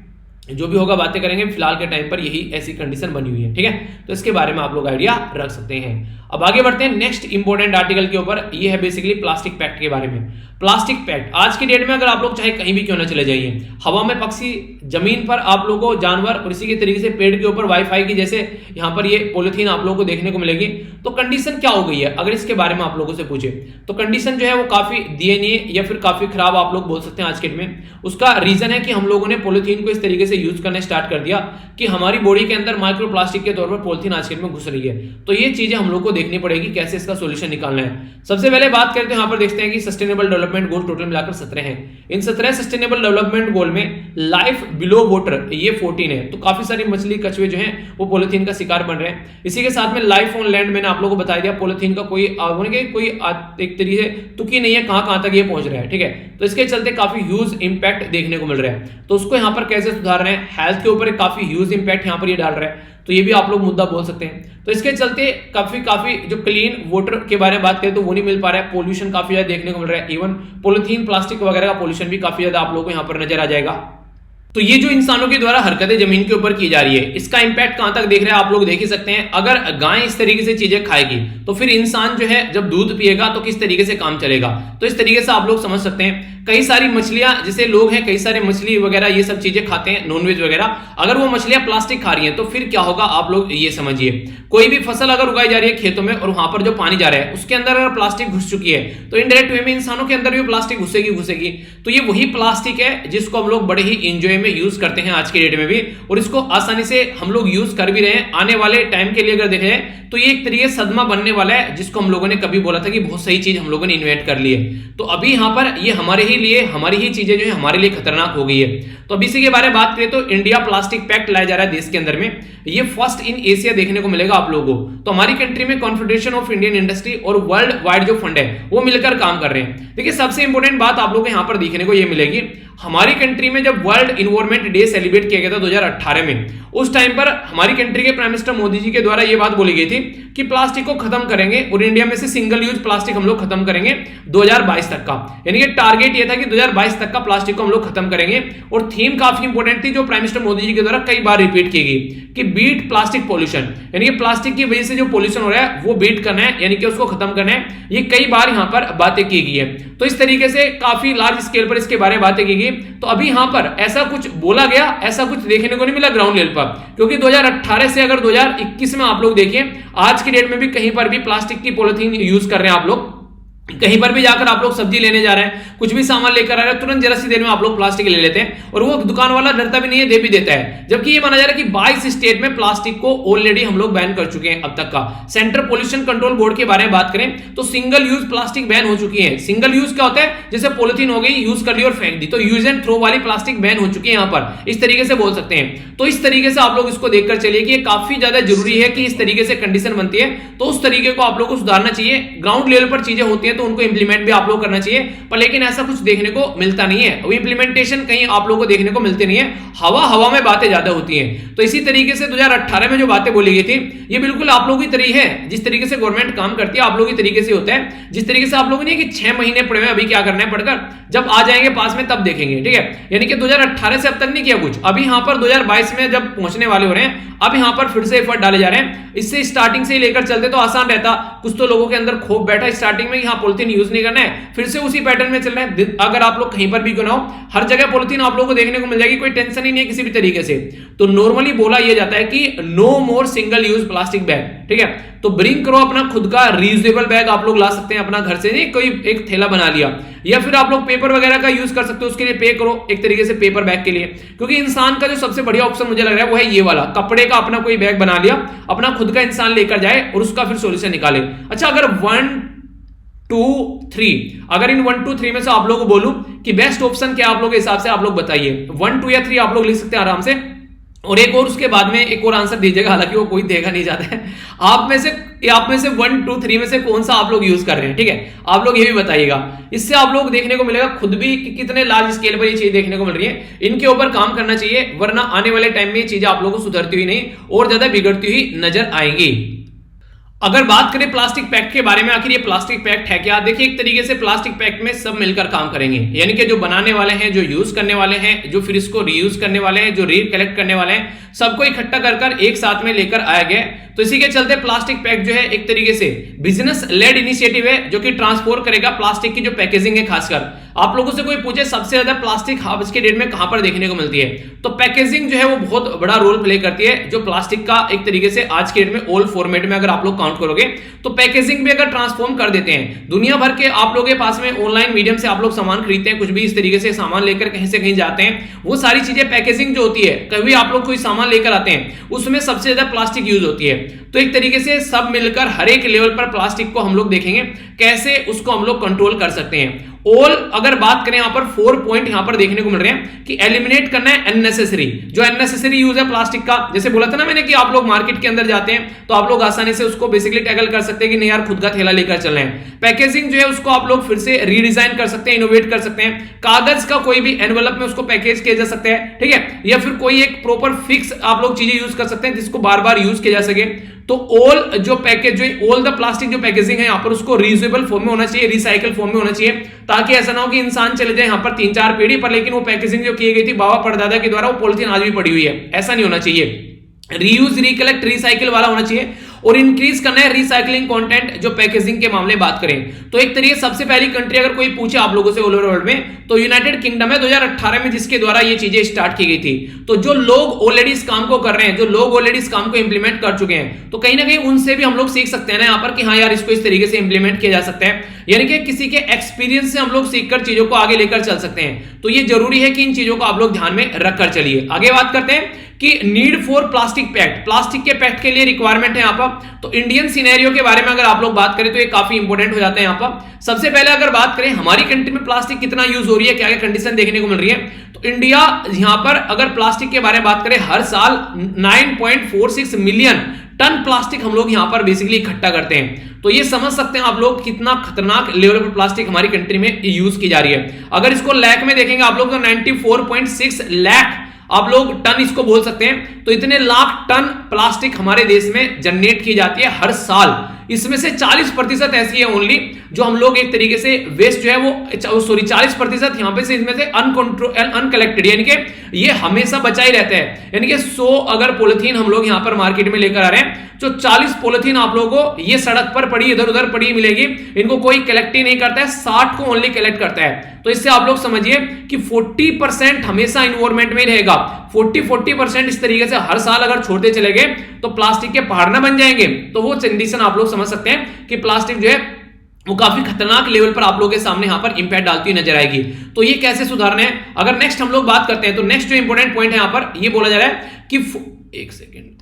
जो भी होगा बातें करेंगे। फिलहाल के टाइम पर यही ऐसी कंडीशन बनी हुई है, ठीक है, तो इसके बारे में आप लोग आइडिया रख सकते हैं। अब आगे बढ़ते हैं नेक्स्ट इंपॉर्टेंट आर्टिकल के ऊपर, ये है बेसिकली प्लास्टिक पैक्ट के बारे में। प्लास्टिक पैक्ट आज की डेट में अगर आप लोग चाहे कहीं भी क्यों ना चले जाइए, हवा में पक्षी, जमीन पर आप लोगों को जानवर, और इसी के तरीके से पेड़ के ऊपर वाईफाई की जैसे यहाँ पर ये पॉलिथीन आप लोगों को देखने को मिलेगी। तो कंडीशन क्या हो गई है अगर इसके बारे में आप लोगों से पूछे, तो कंडीशन जो है वो काफी दयनीय या फिर काफी खराब आप लोग बोल सकते हैं आज के डेट में। उसका रीजन है कि हम लोगों ने पॉलिथीन को इस तरीके से यूज करना स्टार्ट कर दिया कि हमारी बॉडी के अंदर माइक्रो प्लास्टिक के तौर पर पॉलिथीन आज के डेट में घुस रही है। तो ये चीजें हम लोग को देखनी पड़ेगी कैसे इसका सोल्यूशन निकालना है। सबसे पहले बात करते हैं, यहाँ पर देखते हैं कि सस्टेनेबल डेवलपमेंट गोल टोटल मिलाकर 17 हैं। इन 17 सस्टेनेबल डेवलपमेंट गोल में लाइफ बिलो वाटर ये 14 है। तो काफी सारी मछली, कछुए जो हैं वो पॉलिथीन का शिकार बन रहे हैं। इसी के साथ में लाइफ ऑन लैंड मैंने आप लोगों को बता दिया, पॉलिथीन का कोई एक तरीके से तुकी नहीं है कहां तक ये पहुंच रहा है, ठीक है। तो इसके चलते काफी ह्यूज इंपैक्ट देखने को मिल रहा है। तो उसको यहाँ पर कैसे सुधार रहे हैं, हेल्थ के ऊपर काफी ह्यूज इंपैक्ट यहाँ पर ये डाल रहा है। तो ये भी आप लोग मुद्दा बोल सकते हैं। तो इसके चलते काफी जो क्लीन वाटर के बारे में बात करें तो वो नहीं मिल पा रहा है, पोल्यूशन काफी ज्यादा देखने को मिल रहा है। इवन पॉलिथीन, प्लास्टिक वगैरह का पोल्यूशन भी काफी ज्यादा आप लोगों को यहाँ पर नजर आ जाएगा। तो ये जो इंसानों के द्वारा हरकतें जमीन के ऊपर की जा रही है, इसका इंपैक्ट कहां तक देख रहे हैं आप लोग देख ही सकते हैं। अगर गाय इस तरीके से चीजें खाएगी तो फिर इंसान जो है जब दूध पिएगा तो किस तरीके से काम चलेगा। तो इस तरीके से आप लोग समझ सकते हैं। कई सारी मछलियां, जैसे लोग हैं कई सारे मछली वगैरह ये सब चीजें खाते हैं, नॉनवेज वगैरह, अगर वो मछलियां प्लास्टिक खा रही हैं तो फिर क्या होगा आप लोग ये समझिए। कोई भी फसल अगर उगाई जा रही है खेतों में और वहां पर जो पानी जा रहा है उसके अंदर अगर प्लास्टिक घुस चुकी है तो इनडायरेक्ट वे में इंसानों के अंदर भी प्लास्टिक घुसेगी। तो ये वही प्लास्टिक है जिसको हम लोग बड़े ही इंजॉय में यूज करते हैं आज के डेट में भी, और इसको आसानी से हम लोग यूज कर भी रहे हैं। आने वाले टाइम के लिए अगर देखें तो ये एक तरीके सदमा बनने वाला है, जिसको हम लोगों ने कभी बोला था कि बहुत सही चीज हम लोगों ने इन्वेंट कर ली है, तो अभी यहां पर ये हमारे ही लिए, हमारी ही चीजें जो है हमारे लिए खतरनाक हो गई है। तो अभी इसी के बारे में बात करें तो इंडिया प्लास्टिक पैक्ट लाया जा रहा है देश के अंदर में, ये फर्स्ट इन एशिया देखने को मिलेगा आप लोगों को। तो हमारी कंट्री में कॉन्फेडरेशन ऑफ इंडियन इंडस्ट्री और वर्ल्ड वाइड जो फंड है वो मिलकर काम कर रहे हैं। देखिए सबसे इंपॉर्टेंट बात आप लोगों को यहां पर देखने को ये मिलेगी, हमारी कंट्री में जब वर्ल्ड इन्वायरमेंट डे सेलिब्रेट किया गया था 2018 में, उस टाइम पर हमारी कंट्री के प्राइम मिनिस्टर मोदी जी के द्वारा यह बात बोली गई थी कि प्लास्टिक को खत्म करेंगे और इंडिया में से सिंगल यूज प्लास्टिक हम लोग खत्म करेंगे 2022 तक का, यानी कि टारगेट ये था कि 2022 तक का प्लास्टिक को हम लोग खत्म करेंगे। और थीम काफी इंपॉर्टेंट थी जो प्राइम मिनिस्टर मोदी जी के द्वारा कई बार रिपीट की गई कि बीट प्लास्टिक पॉल्यूशन, यानी कि प्लास्टिक की वजह से जो पॉल्यूशन हो रहा है वो बीट करना है, यानी कि उसको खत्म करना है। ये कई बार यहां पर बातें की गई है, तो इस तरीके से काफी लार्ज स्केल पर इसके बारे में बातें की गई। तो अभी यहां पर ऐसा कुछ बोला गया, ऐसा कुछ देखने को नहीं मिला ग्राउंड लेवल पर, क्योंकि 2018 से अगर 2021 में आप लोग देखिए, आज की डेट में भी कहीं पर भी प्लास्टिक की पॉलिथीन यूज कर रहे हैं आप लोग, कहीं पर भी जाकर आप लोग सब्जी लेने जा रहे हैं, कुछ भी सामान लेकर आ रहे हैं, तुरंत जरा सी देर में आप लोग प्लास्टिक ले लेते हैं, और वो दुकान वाला डरता भी नहीं है, दे भी देता है। जबकि ये माना जा रहा है कि 22 स्टेट में प्लास्टिक को ऑलरेडी हम लोग बैन कर चुके हैं अब तक का। सेंट्रल पोल्यूशन कंट्रोल बोर्ड के बारे में बात करें तो सिंगल यूज प्लास्टिक बैन हो चुकी है। सिंगल यूज क्या होता है, जैसे पॉलिथीन हो गई, यूज कर ली और फेंक दी, तो यूज एंड थ्रो वाली प्लास्टिक बैन हो चुकी है यहां पर, इस तरीके से बोल सकते हैं। तो इस तरीके से आप लोग इसको देखकर चलिए कि ये काफी ज्यादा जरूरी है कि इस तरीके से कंडीशन बनती है, तो उस तरीके को आप लोग को सुधारना चाहिए। ग्राउंड लेवल पर चीजें होती है तो उनको इंप्लीमेंट भी आप लोग करना चाहिए, पर लेकिन ऐसा कुछ देखने को मिलता नहीं है, वो इंप्लीमेंटेशन कहीं आप लोगों को देखने को मिलते नहीं है, हवा में बातें ज्यादा होती हैं। तो इसी तरीके से 2018 में जो बातें बोली गई थी, ये बिल्कुल आप लोगों की तरीके है, जिस तरीके से गवर्नमेंट काम करती है आप लोगों की तरीके से होता है। जिस तरीके से आप लोगों ने कि 6 महीने पड़े हुए, अभी क्या करना है पढ़कर, जब आ जाएंगे पास में तब देखेंगे, ठीक है। यानी कि 2018 से अब तक नहीं किया कुछ, अभी यहां पर 2022 में जब पहुंचने वाले हो रहे हैं, अब यहां पर फिर से एफर्ट डाले जा रहे हैं। इससे स्टार्टिंग से ही लेकर चलते तो आसान रहता, कुछ तो लोगों के अंदर खोप बैठा स्टार्टिंग में, यहां पॉलिथीन यूज नहीं करना है, फिर से उसी पैटर्न में चल रहा है। अगर आप लोग कहीं पर भी क्यों ना हो, हर जगह पॉलिथीन आप लोगों को देखने को मिल जाएगी, कोई टेंशन ही नहीं है किसी भी तरीके से। तो नॉर्मली बोला यह जाता है कि नो मोर सिंगल यूज प्लास्टिक बैग, ठीक है। तो ब्रिंग करो अपना खुद का रीयूजेबल बैग, आप लोग ला सकते हैं अपना घर से, नहीं कोई एक थैला बना लिया, या फिर आप लोग पेपर वगैरह का यूज कर सकते हो, उसके लिए पे करो एक तरीके से पेपर बैग के लिए। क्योंकि इंसान का जो सबसे बढ़िया ऑप्शन मुझे लग रहा है वो है ये वाला, कपड़े का अपना कोई बैग बना लिया, अपना खुद का इंसान लेकर जाए और उसका फिर सॉल्यूशन निकाले। अच्छा, अगर 1 2 3, अगर इन 1 2 3 में से आप लोगों को बोलूं कि बेस्ट ऑप्शन क्या आप लोगों के हिसाब से, आप लोग बताइए। 1 2 या 3 आप लोग लिख सकते हैं आराम से, और एक और उसके बाद में एक और आंसर दीजिएगा, हालांकि वो कोई देगा नहीं जाता है। आप में से 1 2 3 में से कौन सा आप लोग यूज कर रहे हैं, ठीक है, आप लोग ये भी बताइएगा। इससे आप लोग देखने को मिलेगा खुद भी कि कितने लार्ज स्केल पर ये चीज देखने को मिल रही है। इनके ऊपर काम करना चाहिए, वरना आने वाले टाइम में ये चीजें आप लोगों को सुधरती हुई नहीं और ज्यादा बिगड़ती हुई नजर आएंगी। अगर बात करें प्लास्टिक पैक्ट के बारे में, आखिर ये प्लास्टिक पैक्ट है क्या? देखिए, एक तरीके से प्लास्टिक पैक्ट में सब मिलकर काम करेंगे, यानी कि जो बनाने वाले हैं, जो यूज करने वाले हैं, जो फिर इसको रीयूज करने वाले हैं, जो रीकलेक्ट करने वाले हैं, सबको इकट्ठा कर एक साथ में लेकर आया गया। तो इसी के चलते प्लास्टिक पैक्ट जो है एक तरीके से बिजनेस लेड इनिशिएटिव है, जो कि ट्रांसफॉर्म करेगा प्लास्टिक की जो पैकेजिंग है। खासकर आप लोगों से कोई पूछे सबसे ज्यादा प्लास्टिक आज के डेट में कहां पर देखने को मिलती है, तो पैकेजिंग जो है वो बहुत बड़ा रोल प्ले करती है, जो प्लास्टिक का एक तरीके से आज के डेट में ओल्ड फॉर्मेट में अगर आप लोग काउंट करोगे तो पैकेजिंग भी अगर ट्रांसफॉर्म कर देते हैं, दुनिया भर के आप लोगों के पास में ऑनलाइन मीडियम से आप लोग सामान खरीदते हैं, कुछ भी इस तरीके से सामान लेकर कहीं से कहीं जाते हैं, वो सारी चीजें पैकेजिंग जो होती है, कभी आप लोग कोई सामान लेकर आते हैं उसमें सबसे ज्यादा प्लास्टिक यूज होती है। तो एक तरीके से सब मिलकर हर एक लेवल पर प्लास्टिक को हम लोग देखेंगे कैसे उसको हम लोग कंट्रोल कर सकते हैं। ऑल अगर बात करें यहां पर 4 पॉइंट यहां पर देखने को मिल रहे हैं कि एलिमिनेट करना है अननेसेसरी, जो अननेसेसरी यूज है प्लास्टिक का। जैसे बोला था ना मैंने कि आप लोग मार्केट के अंदर जाते हैं तो आप लोग आसानी से उसको बेसिकली टैकल कर सकते हैं कि नहीं यार खुद का थैला लेकर चल रहे हैं। पैकेजिंग जो है उसको आप लोग फिर से रीडिजाइन कर सकते हैं, इनोवेट कर सकते हैं, कागज का कोई भी एनवेलप में उसको पैकेज किया जा सकता है, ठीक है, या फिर कोई एक प्रॉपर फिक्स आप लोग चीजें यूज कर सकते हैं जिसको बार बार यूज किया जा सके। तो ऑल जो पैकेज जो ऑल द प्लास्टिक जो पैकेजिंग है यहां पर उसको रीयूजेबल फॉर्म में होना चाहिए, रिसाइकल फॉर्म में होना चाहिए, ताकि ऐसा ना हो कि इंसान चले जाए यहां पर 3-4 पीढ़ी पर लेकिन वो पैकेजिंग जो की गई थी बाबा परदादा के द्वारा वो पॉलिथीन आज भी पड़ी हुई है, ऐसा नहीं होना चाहिए। रीयूज, रिकलेक्ट, रिसाइकिल वाला होना चाहिए। और इंक्रीज करना है रिसाइकलिंग कंटेंट जो पैकेजिंग के मामले बात करें तो एक तरीके सबसे पहली कंट्री अगर कोई पूछे आप लोगों से ऑल ओवर वर्ल्ड में तो यूनाइटेड किंगडम है 2018 में, जिसके द्वारा ये चीजें स्टार्ट की गई थी। तो जो लोग ऑलरेडी इस काम को कर रहे हैं, जो लोग ऑलरेडी इस काम को इंप्लीमेंट कर चुके हैं, तो कहीं ना कहीं उनसे भी हम लोग सीख सकते हैं ना यहाँ पर कि हाँ यार इसको इस तरीके से इंप्लीमेंट किया जा सकता है, यानी कि किसी के एक्सपीरियंस से हम लोग सीखकर चीजों को आगे लेकर चल सकते हैं। तो ये जरूरी है कि इन चीजों को आप लोग ध्यान में रखकर चलिए। आगे बात करते हैं कि need for plastic pact, plastic के पैक्ट के लिए रिक्वायरमेंट है यहाँ पर। तो इंडियन सिनेरियो के बारे में अगर आप लोग बात करें तो ये काफी इंपॉर्टेंट हो जाता है यहाँ पर। सबसे पहले अगर बात करें हमारी कंट्री में प्लास्टिक कितना यूज हो रही है, क्या क्या कंडीशन देखने को मिल रही है, तो इंडिया यहाँ पर अगर प्लास्टिक के बारे में बात करें हर साल 9.46 मिलियन टन प्लास्टिक हम लोग यहाँ पर बेसिकली इकट्ठा करते हैं। तो ये समझ सकते हैं आप लोग कितना खतरनाक लेवल पर प्लास्टिक हमारी कंट्री में यूज की जा रही है। अगर इसको लाख में देखेंगे आप लोग तो 94.6 लाख आप लोग टन इसको बोल सकते हैं। तो इतने लाख टन प्लास्टिक हमारे देश में जनरेट की जाती है हर साल। इसमें से 40% ऐसी है ओनली जो हम लोग एक तरीके से वेस्ट जो है वो 40% यहां पे से इसमें से अनकलेक्टेड, यानी कि ये हमेशा बचा ही रहता है। यानी कि 100 अगर पॉलिथीन हम लोग यहां पर मार्केट में लेकर आ रहे हैं तो 40 पॉलिथीन आप लोगों को ये सड़क पर पड़ी इधर उधर पड़ी मिलेगी, इनको कोई कलेक्ट ही नहीं करता है, 60 को ओनली कलेक्ट करता है। तो इससे आप लोग समझिए कि 40% हमेशा इन्वायरमेंट में रहेगा। 40% इस तरीके से हर साल अगर छोड़ते चले गए तो प्लास्टिक के पहाड़ ना बन जाएंगे। तो वो कंडीशन आप लोग समझ सकते हैं कि प्लास्टिक जो है वो काफी खतरनाक लेवल पर आप लोगों के सामने यहां पर इंपैक्ट डालती हुई नजर आएगी। तो ये कैसे सुधारना है, अगर नेक्स्ट हम लोग बात करते हैं तो नेक्स्ट जो इंपॉर्टेंट पॉइंट है यहां पर ये बोला जा रहा है कि एक सेकेंड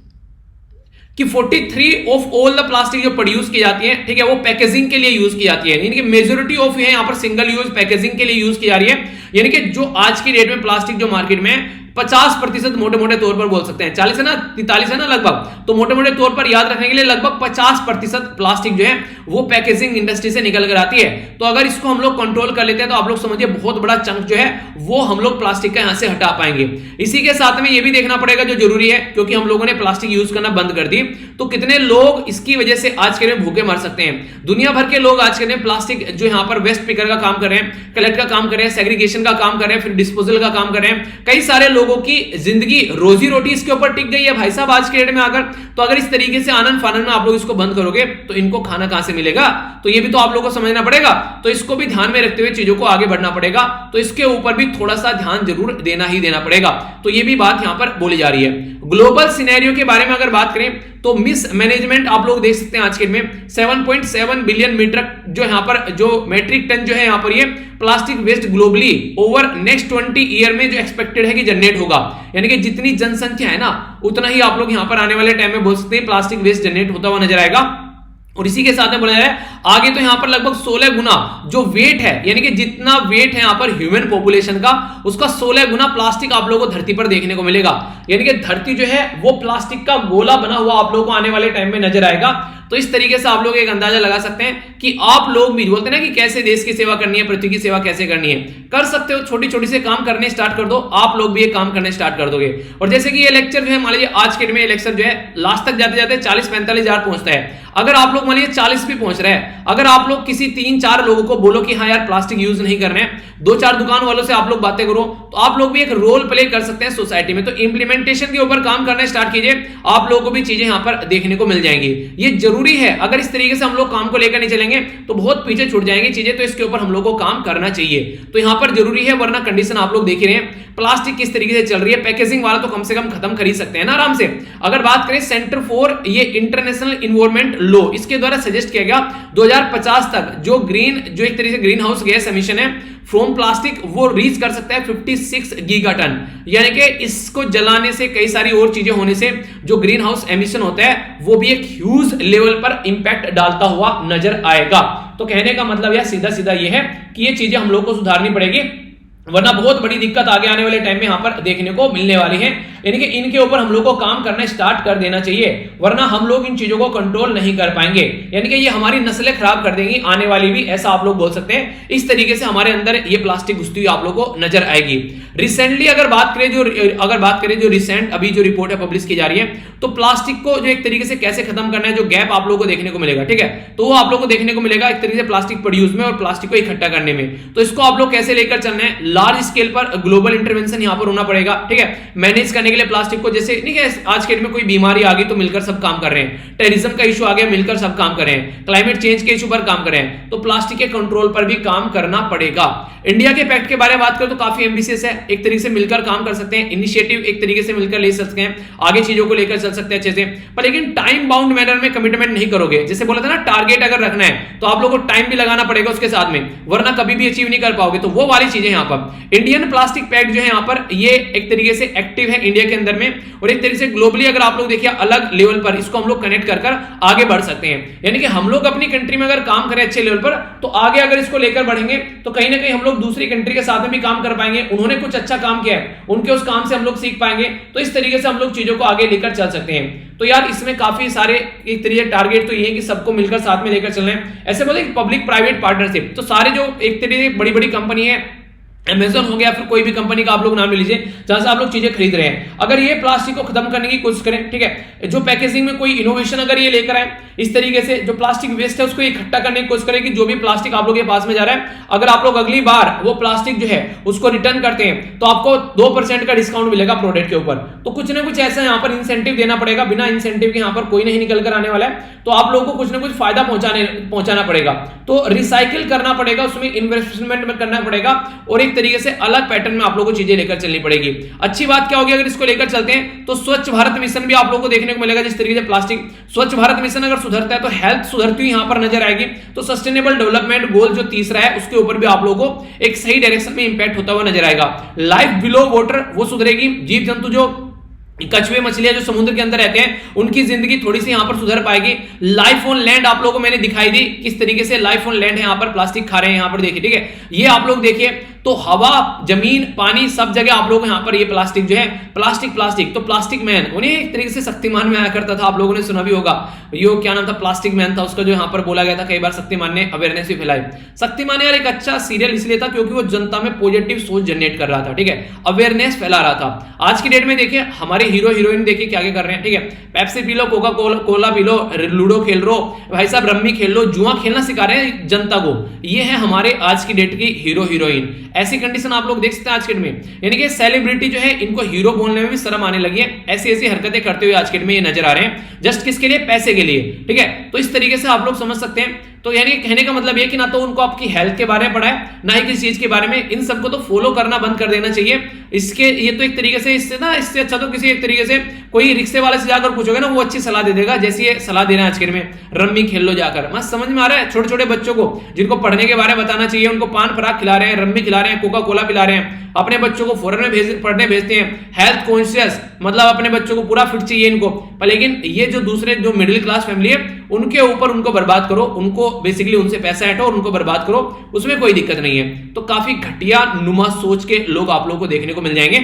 कि 43 ऑफ ऑल द प्लास्टिक जो प्रोड्यूस की जाती है, ठीक है, वो पैकेजिंग के लिए यूज की जाती है। यानी कि मेजॉरिटी ऑफ है यहां पर सिंगल यूज पैकेजिंग के लिए यूज की जा रही है। यानी कि जो आज की डेट में प्लास्टिक जो मार्केट में 50% मोटे मोटे तौर पर बोल सकते हैं, 40 है ना 43 है ना लगभग, तो मोटे मोटे तौर पर याद रखने के लिए लगभग 50% प्लास्टिक जो है वो पैकेजिंग इंडस्ट्री से निकल कर आती है। तो अगर इसको हम लोग कंट्रोल कर लेते हैं तो आप लोग समझिए बहुत बड़ा चंक जो है वो हम लोग प्लास्टिक का यहां से हटा पाएंगे। इसी के साथ में ये भी देखना पड़ेगा जो जरूरी है, क्योंकि हम लोगों ने प्लास्टिक यूज करना बंद कर दी तो कितने लोग इसकी वजह से आज के दिन भूखे मर सकते हैं। दुनिया भर के लोग आज के दिन प्लास्टिक जो यहां पर वेस्ट पिकर का काम कर रहे हैं, कलेक्ट का काम कर रहे हैं, सेग्रीगेशन का काम कर रहे हैं, फिर डिस्पोजल का काम कर रहे हैं। कई सारे लोगों की जिंदगी रोजी रोटी इसके ऊपर टिक गई है भाई साहब आज के डेट में आकर। तो अगर इस तरीके से आनंद फानन में आप लोग इसको बंद करोगे तो इनको खाना कहां से मिलेगा, तो ये भी तो आप लोगों को समझना पड़ेगा। तो इसको भी ध्यान में रखते हुए चीजों को आगे बढ़ना पड़ेगा। तो इसके ऊपर भी थोड़ा सा ध्यान जरूर देना ही देना पड़ेगा। तो ये भी बात यहां पर बोली जा रही है। ग्लोबल सिनेरियो के बारे में अगर बात करें तो मिस मैनेजमेंट आप लोग देख सकते हैं आज के में 7.7 बिलियन मीट्रिक जो यहां पर जो मेट्रिक टन जो है यहां पर ये plastic waste globally over next 20 year में जो एक्सपेक्टेड है कि जनरेट होगा। यानी कि जितनी जनसंख्या है ना उतना ही आप लोग यहां पर आने वाले टाइम में बोल सकते हैं प्लास्टिक वेस्ट जनरेट होता हुआ नजर आएगा। और इसी के साथ में बोला जा रहा है आगे तो यहां पर लगभग 16 गुना जो वेट है, यानी कि जितना वेट है यहां पर ह्यूमन पॉपुलेशन का उसका 16 गुना प्लास्टिक आप लोगों को धरती पर देखने को मिलेगा। यानी कि धरती जो है वो प्लास्टिक का गोला बना हुआ आप लोगों को आने वाले टाइम में नजर आएगा। तो इस तरीके से आप लोग एक अंदाजा लगा सकते हैं कि आप लोग भी बोलते हैं ना कि कैसे देश की सेवा करनी है, पृथ्वी की सेवा कैसे करनी है, कर सकते हो। छोटी छोटी से काम करने स्टार्ट कर दो, आप लोग भी ये काम करने स्टार्ट कर दोगे। और जैसे कि ये लेक्चर जो है मान लीजिए आज के दिन में लेक्चर जो है लास्ट तक जाते जाते 40-45 हजार पहुंचता है। अगर आप लोग मान लीजिए 40 भी पहुंच रहे हैं, अगर आप लोग किसी 3-4 लोगों को बोलो कि हाँ यार प्लास्टिक यूज नहीं करना है, 2-4 दुकान वालों से आप लोग बातें करो, तो आप लोग भी एक रोल प्ले कर सकते हैं सोसाइटी में। तो इंप्लीमेंटेशन के ऊपर काम करना स्टार्ट कीजिए, आप लोगों को भी चीजें यहां पर देखने को मिल जाएंगी। ये जरूरी है, अगर इस तरीके से हम लोग काम को लेकर नहीं चलेंगे तो बहुत पीछे छूट जाएंगे चीजें। तो इसके ऊपर हम लोग को काम करना चाहिए। तो यहां पर जरूरी है, वरना कंडीशन आप लोग देख ही रहे हैं प्लास्टिक किस तरीके से चल रही है। पैकेजिंग वाला तो कम से कम खत्म खरीद सकते हैं ना आराम से। अगर बात करें सेंटर फॉर ये इंटरनेशनल इन्वायरमेंट लॉ, इसके द्वारा सजेस्ट किया गया 2050 तक जो एक तरीके से ग्रीन हाउस गैस एमिशन है फ्रॉम प्लास्टिक वो रीच कर सकता है 56 गीगाटन। यानी कि इसको जलाने से कई सारी और चीजें होने से जो ग्रीन हाउस एमिशन होता है वो भी एक ह्यूज लेवल पर इंपैक्ट डालता हुआ नजर आएगा। तो कहने का मतलब यह सीधा सीधा ये है कि ये चीजें हम लोग को सुधारनी पड़ेगी, वरना बहुत बड़ी दिक्कत आगे आने वाले टाइम में यहां पर देखने को मिलने वाली है। यानी कि इनके ऊपर हम लोग को काम करना स्टार्ट कर देना चाहिए, वरना हम लोग इन चीजों को कंट्रोल नहीं कर पाएंगे। यानी कि ये हमारी नस्लें खराब कर देंगी आने वाली भी, ऐसा आप लोग बोल सकते हैं। इस तरीके से हमारे अंदर ये प्लास्टिक घुसती हुई आप लोग को नजर आएगी। रिसेंटली अगर बात करें जो रिसेंट अभी जो रिपोर्ट है पब्लिश की जा रही है, तो प्लास्टिक को जो एक तरीके से कैसे खत्म करना है, जो गैप आप लोग को देखने को मिलेगा, ठीक है, तो वो आप लोग को देखने को मिलेगा एक तरीके से प्लास्टिक प्रोड्यूस में और प्लास्टिक को इकट्ठा करने में। तो इसको आप लोग कैसे लेकर चलना है, लार्ज स्केल पर ग्लोबल इंटरवेंशन यहां पर होना पड़ेगा, ठीक है। मैनेज करने के के लिए प्लास्टिक को, जैसे नहीं है आज के डेट में कोई बीमारी आ गई तो मिलकर सब काम कर रहे हैं, टेररिज्म का इशू आ गया मिलकर सब काम कर रहे हैं, क्लाइमेट चेंज के इशू पर काम कर रहे हैं, तो प्लास्टिक के कंट्रोल पर भी काम करना पड़ेगा। इंडिया के पैक्ट के बारे में बात करें तो काफी एम्बिशियस है, एक तरीके से मिलकर काम कर सकते हैं, इनिशिएटिव एक तरीके से मिलकर ले सकते हैं, आगे चीजों को लेकर चल सकते हैं अच्छे से, पर लेकिन टाइम बाउंड मैनर में कमिटमेंट नहीं करोगे। जैसे बोला था ना, टारगेट अगर रखना है तो आप लोगों को टाइम भी लगाना पड़ेगा उसके साथ में, वरना कभी भी अचीव नहीं कर पाओगे। तो वो वाली चीजें यहाँ पर इंडियन प्लास्टिक पैक्ट जो है यहाँ पर ये एक तरीके से एक्टिव है इंडिया के अंदर में, और एक तरीके से ग्लोबली अगर आप लोग देखिए अलग लेवल पर इसको हम लोग कनेक्ट कर आगे बढ़ सकते हैं। यानी कि हम लोग अपनी कंट्री में अगर काम करें अच्छे लेवल पर, तो आगे अगर इसको लेकर बढ़ेंगे तो कहीं ना कहीं हम लोग दूसरी कंट्री के साथ में भी काम कर पाएंगे, उन्होंने कुछ अच्छा काम किया है उनके उस काम से हम लोग सीख पाएंगे, तो इस तरीके से हम लोग चीजों को आगे लेकर चल सकते हैं। तो यार इसमें काफी सारे एक तरीके टारगेट तो ये है कि सबको मिलकर साथ में लेकर चलना है। ऐसे बोले पब्लिक प्राइवेट पार्टनरशिप, तो सारे जो एक तरीके बड़ी बड़ी कंपनी है, अमेज़न हो गया, फिर कोई भी कंपनी का आप लोग नाम ले लीजिए जहां से आप लोग चीजें खरीद रहे हैं, अगर ये प्लास्टिक को खत्म करने की कोशिश करें, ठीक है, जो पैकेजिंग में कोई इनोवेशन अगर ये लेकर आए, इस तरीके से जो प्लास्टिक वेस्ट है उसको इकट्ठा करने की कोशिश करें कि जो भी प्लास्टिक आप लोग के पास में जा रहा है, अगर आप लोग अगली बार वो प्लास्टिक जो है उसको रिटर्न करते हैं तो आपको 2% का डिस्काउंट मिलेगा प्रोडक्ट के ऊपर। तो कुछ ना कुछ ऐसा यहाँ पर इंसेंटिव देना पड़ेगा, बिना इंसेंटिव के यहाँ पर कोई नहीं निकल कर आने वाला है, तो आप लोगों को कुछ ना कुछ फायदा पहुंचाना पड़ेगा। तो रिसाइकिल करना पड़ेगा, उसमें इन्वेस्टमेंट करना पड़ेगा, और एक तरीके से अलग पैटर्न में आप लोगों को चीजें लेकर चलनी पड़ेगी। अच्छी बात क्या होगी अगर इसको लेकर चलते हैं तो स्वच्छ भारत मिशन भी आप लोगों को देखने को मिलेगा। जिस तरीके से प्लास्टिक स्वच्छ भारत मिशन अगर सुधरता है तो हेल्थ सुधरती हुई यहां पर नजर आएगी, तो सस्टेनेबल डेवलपमेंट गोल जो तीसरा है उसके ऊपर भी आप लोगों को एक सही डायरेक्शन में इंपैक्ट होता हुआ नजर आएगा। लाइफ बिलो वाटर वो सुधरेगी, जीव जंतु जो कछुए मछलियां जो समुद्र के अंदर रहते हैं उनकी जिंदगी थोड़ी सी यहां पर सुधर पाएगी। लाइफ ऑन लैंड आप लोगों को मैंने दिखाई दी किस तरीके से लाइफ ऑन लैंड है, यहां पर प्लास्टिक खा रहे हैं, यहां पर देखिए, ठीक है, ये आप लोग देखिए, तो हवा जमीन पानी सब जगह आप लोग यहां पर ये प्लास्टिक जो है, प्लास्टिक तो प्लास्टिक मैन, उन्हें एक तरीके से शक्तिमान में आया करता था, आप लोगों ने सुना भी होगा, यो क्या नाम था, प्लास्टिक मैन था उसका, जो यहां पर बोला गया था कई बार, शक्तिमान ने अवेयरनेस भी फैलाई। शक्तिमान यार एक अच्छा सीरियल इसलिए था क्योंकि वो जनता में पॉजिटिव सोच जनरेट कर रहा था, ठीक है, अवेयरनेस फैला रहा था। आज की डेट में देखिए हमारे हीरो हीरोइन देखिए क्या कर रहे हैं, ठीक है, Pepsi P low, Coca Cola P low, ludo खेल लो भाई साहब, रम्मी खेल लो, जुआ खेलना सिखा रहे हैं जनता को, ये है हमारे आज की डेट की हीरो हीरोइन। ऐसी कंडीशन आप लोग देख सकते हैं आज के डेट में, यानी कि सेलिब्रिटी जो है इनको हीरो बोलने में भी शर्म आने लगी है, ऐसी ऐसी हरकतें करते हुए आज के डेट में ये नजर आ रहे हैं, जस्ट किसके लिए, पैसे के लिए, ठीक है। तो इस तरीके से आप लोग समझ सकते हैं। तो यानी कहने का मतलब ये कि ना तो उनको आपकी हेल्थ के बारे में पढ़ा है, ना ही किसी चीज के बारे में, इन सबको तो फॉलो करना बंद कर देना चाहिए। इसके ये तो एक तरीके से इससे अच्छा तो किसी एक तरीके से कोई रिक्शे वाले से जाकर पूछोगे ना, वो अच्छी सलाह दे देगा, जैसी ये सलाह दे रहे हैं आज के में, रम्मी खेल लो जाकर। मस्त समझ में आ रहा है, छोटे छोटे बच्चों को जिनको पढ़ने के बारे में बताना चाहिए, उनको पान पराग खिला रहे हैं, रम्मी खिला रहे हैं, कोका कोला पिला रहे हैं, अपने बच्चों को फॉरेन में पढ़ने भेजते हैं, हेल्थ कॉन्शियस, मतलब अपने बच्चों को पूरा फिट चाहिए इनको, पर लेकिन ये जो दूसरे जो मिडिल क्लास फैमिली है उनके ऊपर उनको बर्बाद करो, उनको बेसिकली उनसे पैसा हटाओ और उनको बर्बाद करो, उसमें कोई दिक्कत नहीं है। तो काफी घटिया नुमा सोच के लोग आप लोगों को देखने को मिल जाएंगे,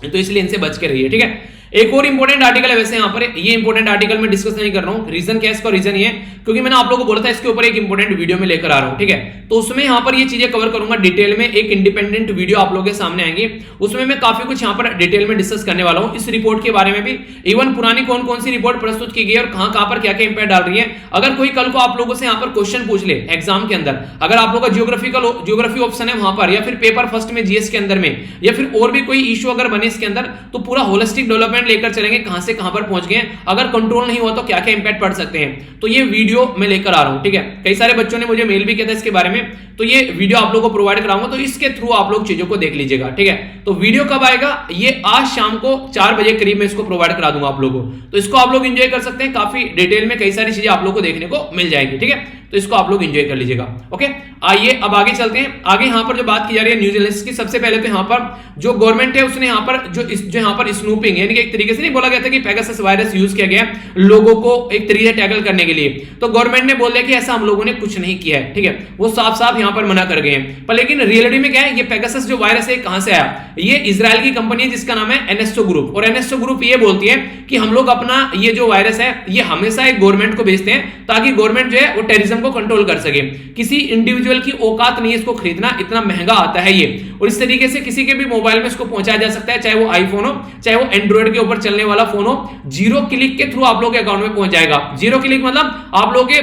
तो इसलिए इनसे बच के रहिए, ठीक है। एक और इंपॉर्टेंट आर्टिकल है, वैसे यहाँ पर ये इंपॉर्टेंट आर्टिकल मैं डिस्कस नहीं कर रहा हूँ, रीजन क्या है इसका, रीजन ये क्योंकि मैंने आप लोगों को बोला था इसके ऊपर एक इंपॉर्टेंट वीडियो में लेकर आ रहा हूँ, ठीक है, तो उसमें यहाँ पर ये चीजें कवर करूंगा डिटेल में, एक इंडिपेंडेंट वीडियो आप लोगों के सामने आएंगे, उसमें मैं काफी कुछ यहाँ पर डिटेल में डिस्कस करने वाला हूँ, इस रिपोर्ट के बारे में भी, इवन पुरानी कौन कौन सी रिपोर्ट प्रस्तुत की गई और कहाँ पर क्या क्या इंपैक्ट डाल रही है। अगर कोई कल को आप लोगों से यहाँ पर क्वेश्चन पूछ ले एग्जाम के अंदर, अगर आप लोगों का ज्योग्राफी ऑप्शन है वहां पर, या फिर पेपर फर्स्ट में जीएस के अंदर में, या फिर और भी कोई इशू अगर बने इसके अंदर, तो पूरा होलिस्टिक डेवलपमेंट लेकर चलेंगे, कहां से कहां पर पहुंच गए, अगर कंट्रोल नहीं हुआ तो क्या क्या इंपैक्ट पड़ सकते हैं। तो ये वीडियो मैं लेकर आ रहा हूं, ठीक है। कई सारे बच्चों ने मुझे मेल भी किया था इसके बारे में, तो ये वीडियो आप लोगों को प्रोवाइड कराऊंगा, तो इसके थ्रू आप लोग चीजों को देख लीजिएगा, ठीक है। तो वीडियो कब आएगा, ये आज शाम को 4 बजे करीब में इसको प्रोवाइड करा दूंगा आप लोगों को, तो इसको आप लोग एंजॉय कर सकते हैं, काफी डिटेल में कई सारी चीजें आप लोग को देखने को मिल जाएगी, ठीक है। तो इसको आप लोग एंजॉय कर लीजिएगा, ओके। आइए अब आगे चलते हैं। आगे यहाँ पर जो बात की जा रही है न्यूज एनालिसिस की, सबसे पहले तो यहाँ पर जो गवर्नमेंट है उसने यहाँ पर जो यहाँ पर स्नूपिंग, यानी कि एक तरीके से नहीं बोला गया था कि पेगासस वायरस यूज किया गया लोगों को एक तरीके से टैकल करने के लिए, तो गवर्नमेंट ने बोल दिया कि ऐसा हम लोगों ने कुछ नहीं किया है, ठीक है, वो साफ साफ यहाँ पर मना कर गए हैं। पर लेकिन रियलिटी में क्या है, ये पेगासस जो वायरस है कहां से आया, ये इजराइल की कंपनी है जिसका नाम है एनएसओ ग्रुप, और एनएसओ ग्रुप ये बोलती है कि हम लोग अपना ये जो वायरस है ये हमेशा एक गवर्नमेंट को भेजते हैं ताकि गवर्नमेंट जो है वो टेररिज्म को कंट्रोल कर सके। किसी इंडिविजुअल की औकात नहीं है इसको खरीदना, इतना महंगा आता है ये, और इस तरीके से किसी के भी मोबाइल में इसको पहुंचाया जा सकता है, चाहे वो आईफोन हो चाहे वो एंड्रॉइड के ऊपर चलने वाला फोन हो, 0 क्लिक के थ्रू आप लोग के अकाउंट में पहुंच जाएगा। 0 क्लिक मतलब आप लोग के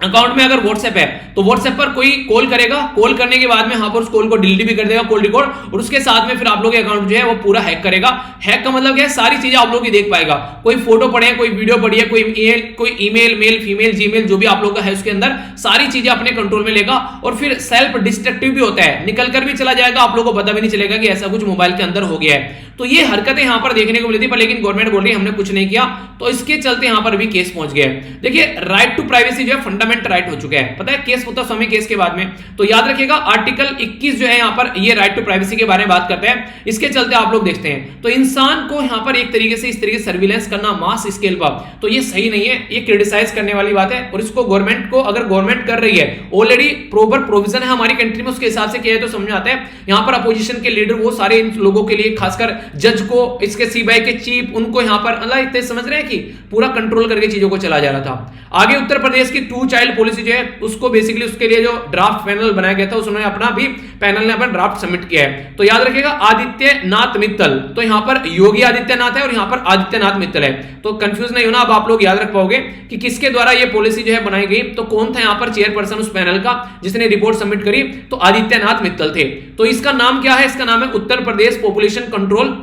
अकाउंट में अगर व्हाट्सएप है तो व्हाट्सएप पर कोई कॉल करेगा, कॉल करने के बाद में यहाँ पर उस कॉल को डिलीट भी कर देगा, कॉल रिकॉर्ड, और उसके साथ में फिर आप लोग के अकाउंट जो है वो पूरा हैक करेगा। हैक का मतलब क्या है, सारी चीजें आप लोग की देख पाएगा, कोई फोटो पड़े, कोई वीडियो पड़ी है, कोई ईमेल, मेल, फीमेल, जीमेल जो भी आप लोग का है उसके अंदर सारी चीजें अपने कंट्रोल में लेगा, और फिर सेल्फ डिस्ट्रक्टिव भी होता है, निकल कर भी चला जाएगा, आप लोग को पता भी नहीं चलेगा कि ऐसा कुछ मोबाइल के अंदर हो गया है। तो ये हरकतें यहां पर देखने को मिली थी, पर लेकिन गवर्नमेंट बोल रही है हमने कुछ नहीं किया, तो इसके चलते यहां पर भी केस पहुंच गया है। देखिए राइट टू प्राइवेसी जो है फंडामेंटल राइट हो चुका है, पता है केस होता स्वामी केस के बाद में, तो याद रखिएगा आर्टिकल 21 जो है यहां पर ये राइट टू प्राइवेसी के बारे में बात करते हैं। इसके चलते आप लोग देखते हैं तो इंसान को यहां पर एक तरीके से इस तरीके से सर्विलेंस करना मास स्केल पर, तो ये सही नहीं है, ये क्रिटिसाइज करने वाली बात है, और इसको गवर्नमेंट को, अगर गवर्नमेंट कर रही है, ऑलरेडी प्रॉपर प्रोविजन है हमारी कंट्री में, उसके हिसाब से किया है तो समझ आता है। यहां पर अपोजिशन के लीडर वो सारे इन लोगों के लिए, खासकर जज को, इसके सीबीआई के चीफ, उनको यहां पर अल्लाह इतने समझ रहे हैं कि पूरा कंट्रोल करके चीजों को चला जा रहा था। आगे उत्तर प्रदेश की 2 चाइल्ड पॉलिसी जो है उसको बेसिकली उसके लिए जो ड्राफ्ट पैनल बनाया गया था उसने अपना भी पैनल ने अपना ड्राफ्ट सबमिट किया है। तो याद रखिएगा आदित्यनाथ मित्तल, तो यहां पर योगी आदित्यनाथ है और यहां पर आदित्यनाथ मित्तल है, तो कंफ्यूज नहीं होना, अब आप लोग याद रख पाओगे कि किसके द्वारा ये पॉलिसी जो है बनाई गई। तो कौन था यहां पर चेयरपर्सन उस पैनल का जिसने रिपोर्ट सबमिट करी, तो आदित्यनाथ मित्तल थे। तो इसका नाम क्या है, इसका नाम है Uttar Pradesh population control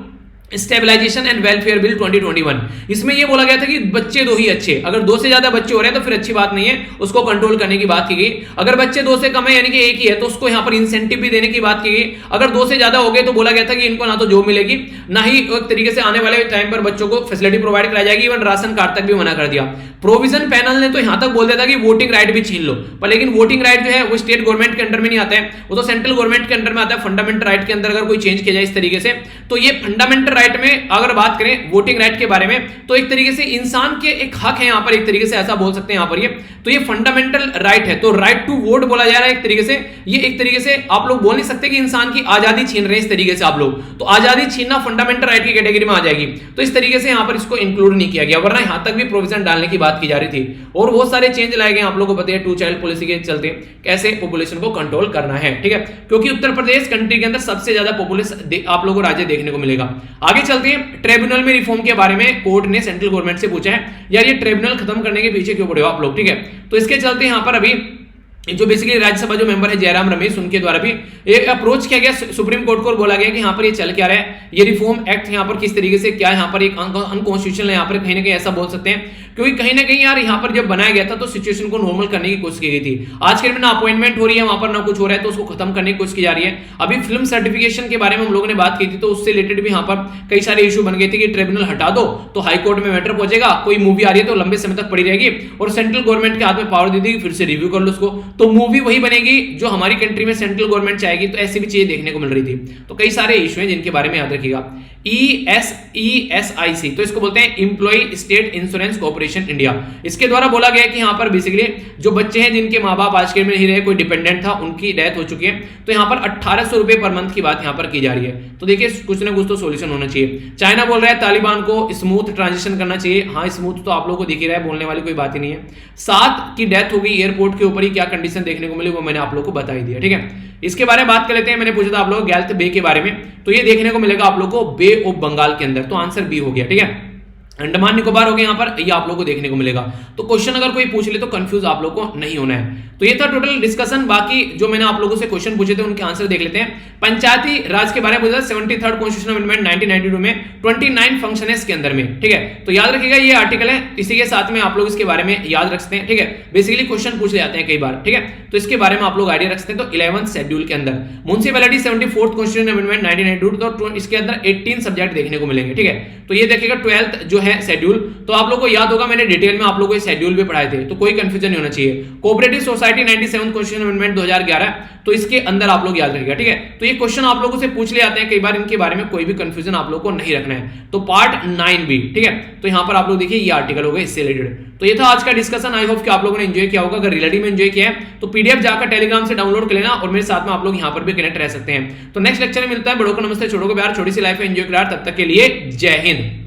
stabilisation and welfare bill 2021। इसमें यह बोला गया था कि बच्चे 2 ही अच्छे, अगर 2 से ज्यादा बच्चे हो रहे हैं तो फिर अच्छी बात नहीं है, उसको कंट्रोल करने की बात की गई। अगर बच्चे 2 से कम है यानी कि 1 ही है तो उसको यहां पर इंसेंटिव भी देने की बात की गई। अगर 2 से ज्यादा हो गए तो बोला गया था कि इनको ना तो जॉब मिलेगी, ना ही एक तरीके से आने वाले टाइम पर बच्चों को फैसिलिटी प्रोवाइड कराई जाएगी, इवन राशन कार्ड तक भी मना कर दिया। प्रोविजन पैनल ने तो यहां तक बोल दिया था कि वोटिंग राइट भी छीन लो, पर लेकिन वोटिंग राइट जो है वो स्टेट गवर्नमेंट के अंडर में नहीं आता है, वो तो सेंट्रल गवर्नमेंट के अंडर में आता है। फंडामेंटल राइट के अंदर अगर कोई चेंज किया जाए इस तरीके से, तो ये फंडामेंटल राइट में अगर बात करें वोटिंग राइट के बारे में, तो एक तरीके से इंसान के एक हक है यहां पर, एक तरीके से ऐसा बोल सकते हैं यहां पर ये, तो ये फंडामेंटल राइट है, तो राइट टू वोट बोला जा रहा है एक तरीके से। ये एक तरीके से आप लोग बोल नहीं सकते कि इंसान की आजादी छीन रहे हैं इस तरीके से आप लोग, तो आजादी छीनना फंडामेंटल राइट की कैटेगरी में आ जाएगी, तो इस तरीके से यहां पर इसको इंक्लूड नहीं किया गया, वरना यहां तक भी प्रोविजन डालने की बात की जा रही थी। और बहुत सारे चेंज लाए गए, आप लोगों को पता है 2 चाइल्ड पॉलिसी के चलते कैसे पॉपुलेशन को कंट्रोल करना है, ठीक है, क्योंकि उत्तर प्रदेश कंट्री के अंदर सबसे ज्यादा पॉपुलेशन आप लोगों को राज्य देखने को मिलेगा। आगे चलते हैं, ट्रिब्यूनल में रिफॉर्म के बारे में कोर्ट ने सेंट्रल गवर्नमेंट से पूछा है यार ये ट्रिब्यूनल खत्म करने के पीछे क्यों पड़े हो आप लोग, ठीक है। तो इसके चलते यहां पर अभी जो बेसिकली राज्यसभा जो मेंबर है जयराम रमेश, उनके द्वारा भी एक अप्रोच किया गया सुप्रीम कोर्ट को और बोला गया कि यहाँ पर ये चल क्या रहा है, ये रिफॉर्म एक्ट यहाँ पर किस तरीके से क्या यहाँ पर एक अनकॉन्स्टिट्यूशनल है, यहाँ पर कहीं ना कहीं ऐसा बोल सकते हैं, क्योंकि कहीं ना कहीं यार यहाँ पर जब बनाया गया था तो सिचुएशन को नॉर्मल करने की कोशिश की गई थी। आज के दिन में ना अपॉइंटमेंट हो रही है वहां पर, ना कुछ हो रहा है, तो उसको खत्म करने की कोशिश की जा रही है। अभी फिल्म सर्टिफिकेशन के बारे में हम लोगों ने बात की थी, तो उससे रिलेटेड भी यहाँ पर कई सारे इशू बन गए थे कि ट्रिब्यूनल हटा दो तो हाईकोर्ट में मैटर पहुंचेगा, कोई मूवी आ रही है तो लंबे समय तक पड़ी रहेगी, और सेंट्रल गवर्नमेंट के हाथ में पावर दे देगी फिर से रिव्यू कर लो उसको, तो मूवी वही बनेगी जो हमारी कंट्री में सेंट्रल गवर्नमेंट चाहेगी। तो ऐसी भी चीजें देखने को मिल रही थी, तो कई सारे इशू हैं जिनके बारे में याद रखिएगा। ESIC तो इसको बोलते हैं employ state insurance corporation India, इसके द्वारा बोला गया कि यहाँ पर बेसिकली जो बच्चे हैं जिनके माँ बाप आज के में नहीं रहे, कोई डिपेंडेंट था, उनकी डेथ हो चुकी है, तो यहाँ पर 1800 रुपए पर मंथ की बात यहाँ पर की जा रही है। तो देखिए कुछ ना कुछ तो सोल्यूशन होना चाहिए। चाइना बोल रहा है तालिबान को स्मूथ ट्रांजिशन करना चाहिए, हाँ स्मूथ तो आप लोगों को दिख ही रहा है, बोलने वाली कोई बात ही नहीं है। 7 की डेथ हो गई एयरपोर्ट के ऊपर ही, क्या कंडीशन देखने को मिली वो मैंने आप लोग को बता ही दिया, ठीक है। इसके बारे में बात कर लेते हैं, मैंने पूछा था आप लोग गैल्थ बे के बारे में, तो ये देखने को मिलेगा आप लोग को बे ऑफ बंगाल के अंदर, तो आंसर बी हो गया, ठीक है। अंडमान निकोबार हो गया यहाँ पर, ये आप लोगों को देखने को मिलेगा। तो क्वेश्चन अगर कोई पूछ ले तो कंफ्यूज आप लोगों को नहीं होना है। तो ये था टोटल डिस्कशन, बाकी जो मैंने आप लोगों से क्वेश्चन पूछे थे उनके आंसर देख लेते हैं। पंचायती राज के बारे में 73rd कॉन्स्टिट्यूशनल अमेंडमेंट 1992 में 29 फंक्शन है इसके अंदर में, ठीक है। तो याद रखिएगा ये आर्टिकल है, इसी के साथ में आप लोग इसके बारे में याद रखते हैं, ठीक है। बेसिकली क्वेश्चन पूछ ले जाते हैं कई बार, ठीक है, तो इसके बारे में आप लोग आइडिया रखते हैं। तो 11th शेड्यूल के अंदर म्युनिसिपैलिटी 74th कॉन्स्टिट्यूशनल अमेंडमेंट 1992, तो इसके अंदर 18 सब्जेक्ट देखने को मिलेंगे, ठीक है। तो ये देखिएगा 12th जो है शेड्यूल, तो आप लोग को याद होगा मैंने डिटेल में आप लोगों को शेड्यूल भी पढ़ाए थे, तो कोई कंफ्यूजन नहीं होना चाहिए। Cooperative society 97th constitutional amendment 2011, तो इसके अंदर आप लोग याद रखिएगा, ठीक है। तो ये क्वेश्चन आप लोगों से पूछ ले आते हैं कई बार, इनके बारे में कोई भी कंफ्यूजन आप लोगों को नहीं रखना है। तो पार्ट 9 भी, ठीक है, तो यहां पर आप लोग देखिए ये आर्टिकल होगा इससे रिलेटेड। तो ये था आज का डिस्कशन, आई होप कि आप लोगों ने एंजॉय किया होगा। अगर रियलिटी में एंजॉय किया है तो पीडीएफ जाकर टेलीग्राम से डाउनलोड कर लेना, और मेरे साथ में आप लोग यहां पर भी कनेक्ट रह सकते हैं। तो नेक्स्ट लेक्चर में मिलता है, बड़ों को नमस्ते, छोटों को प्यार, छोटी सी लाइफ एंजॉय करा, तब तक के लिए जय हिंद।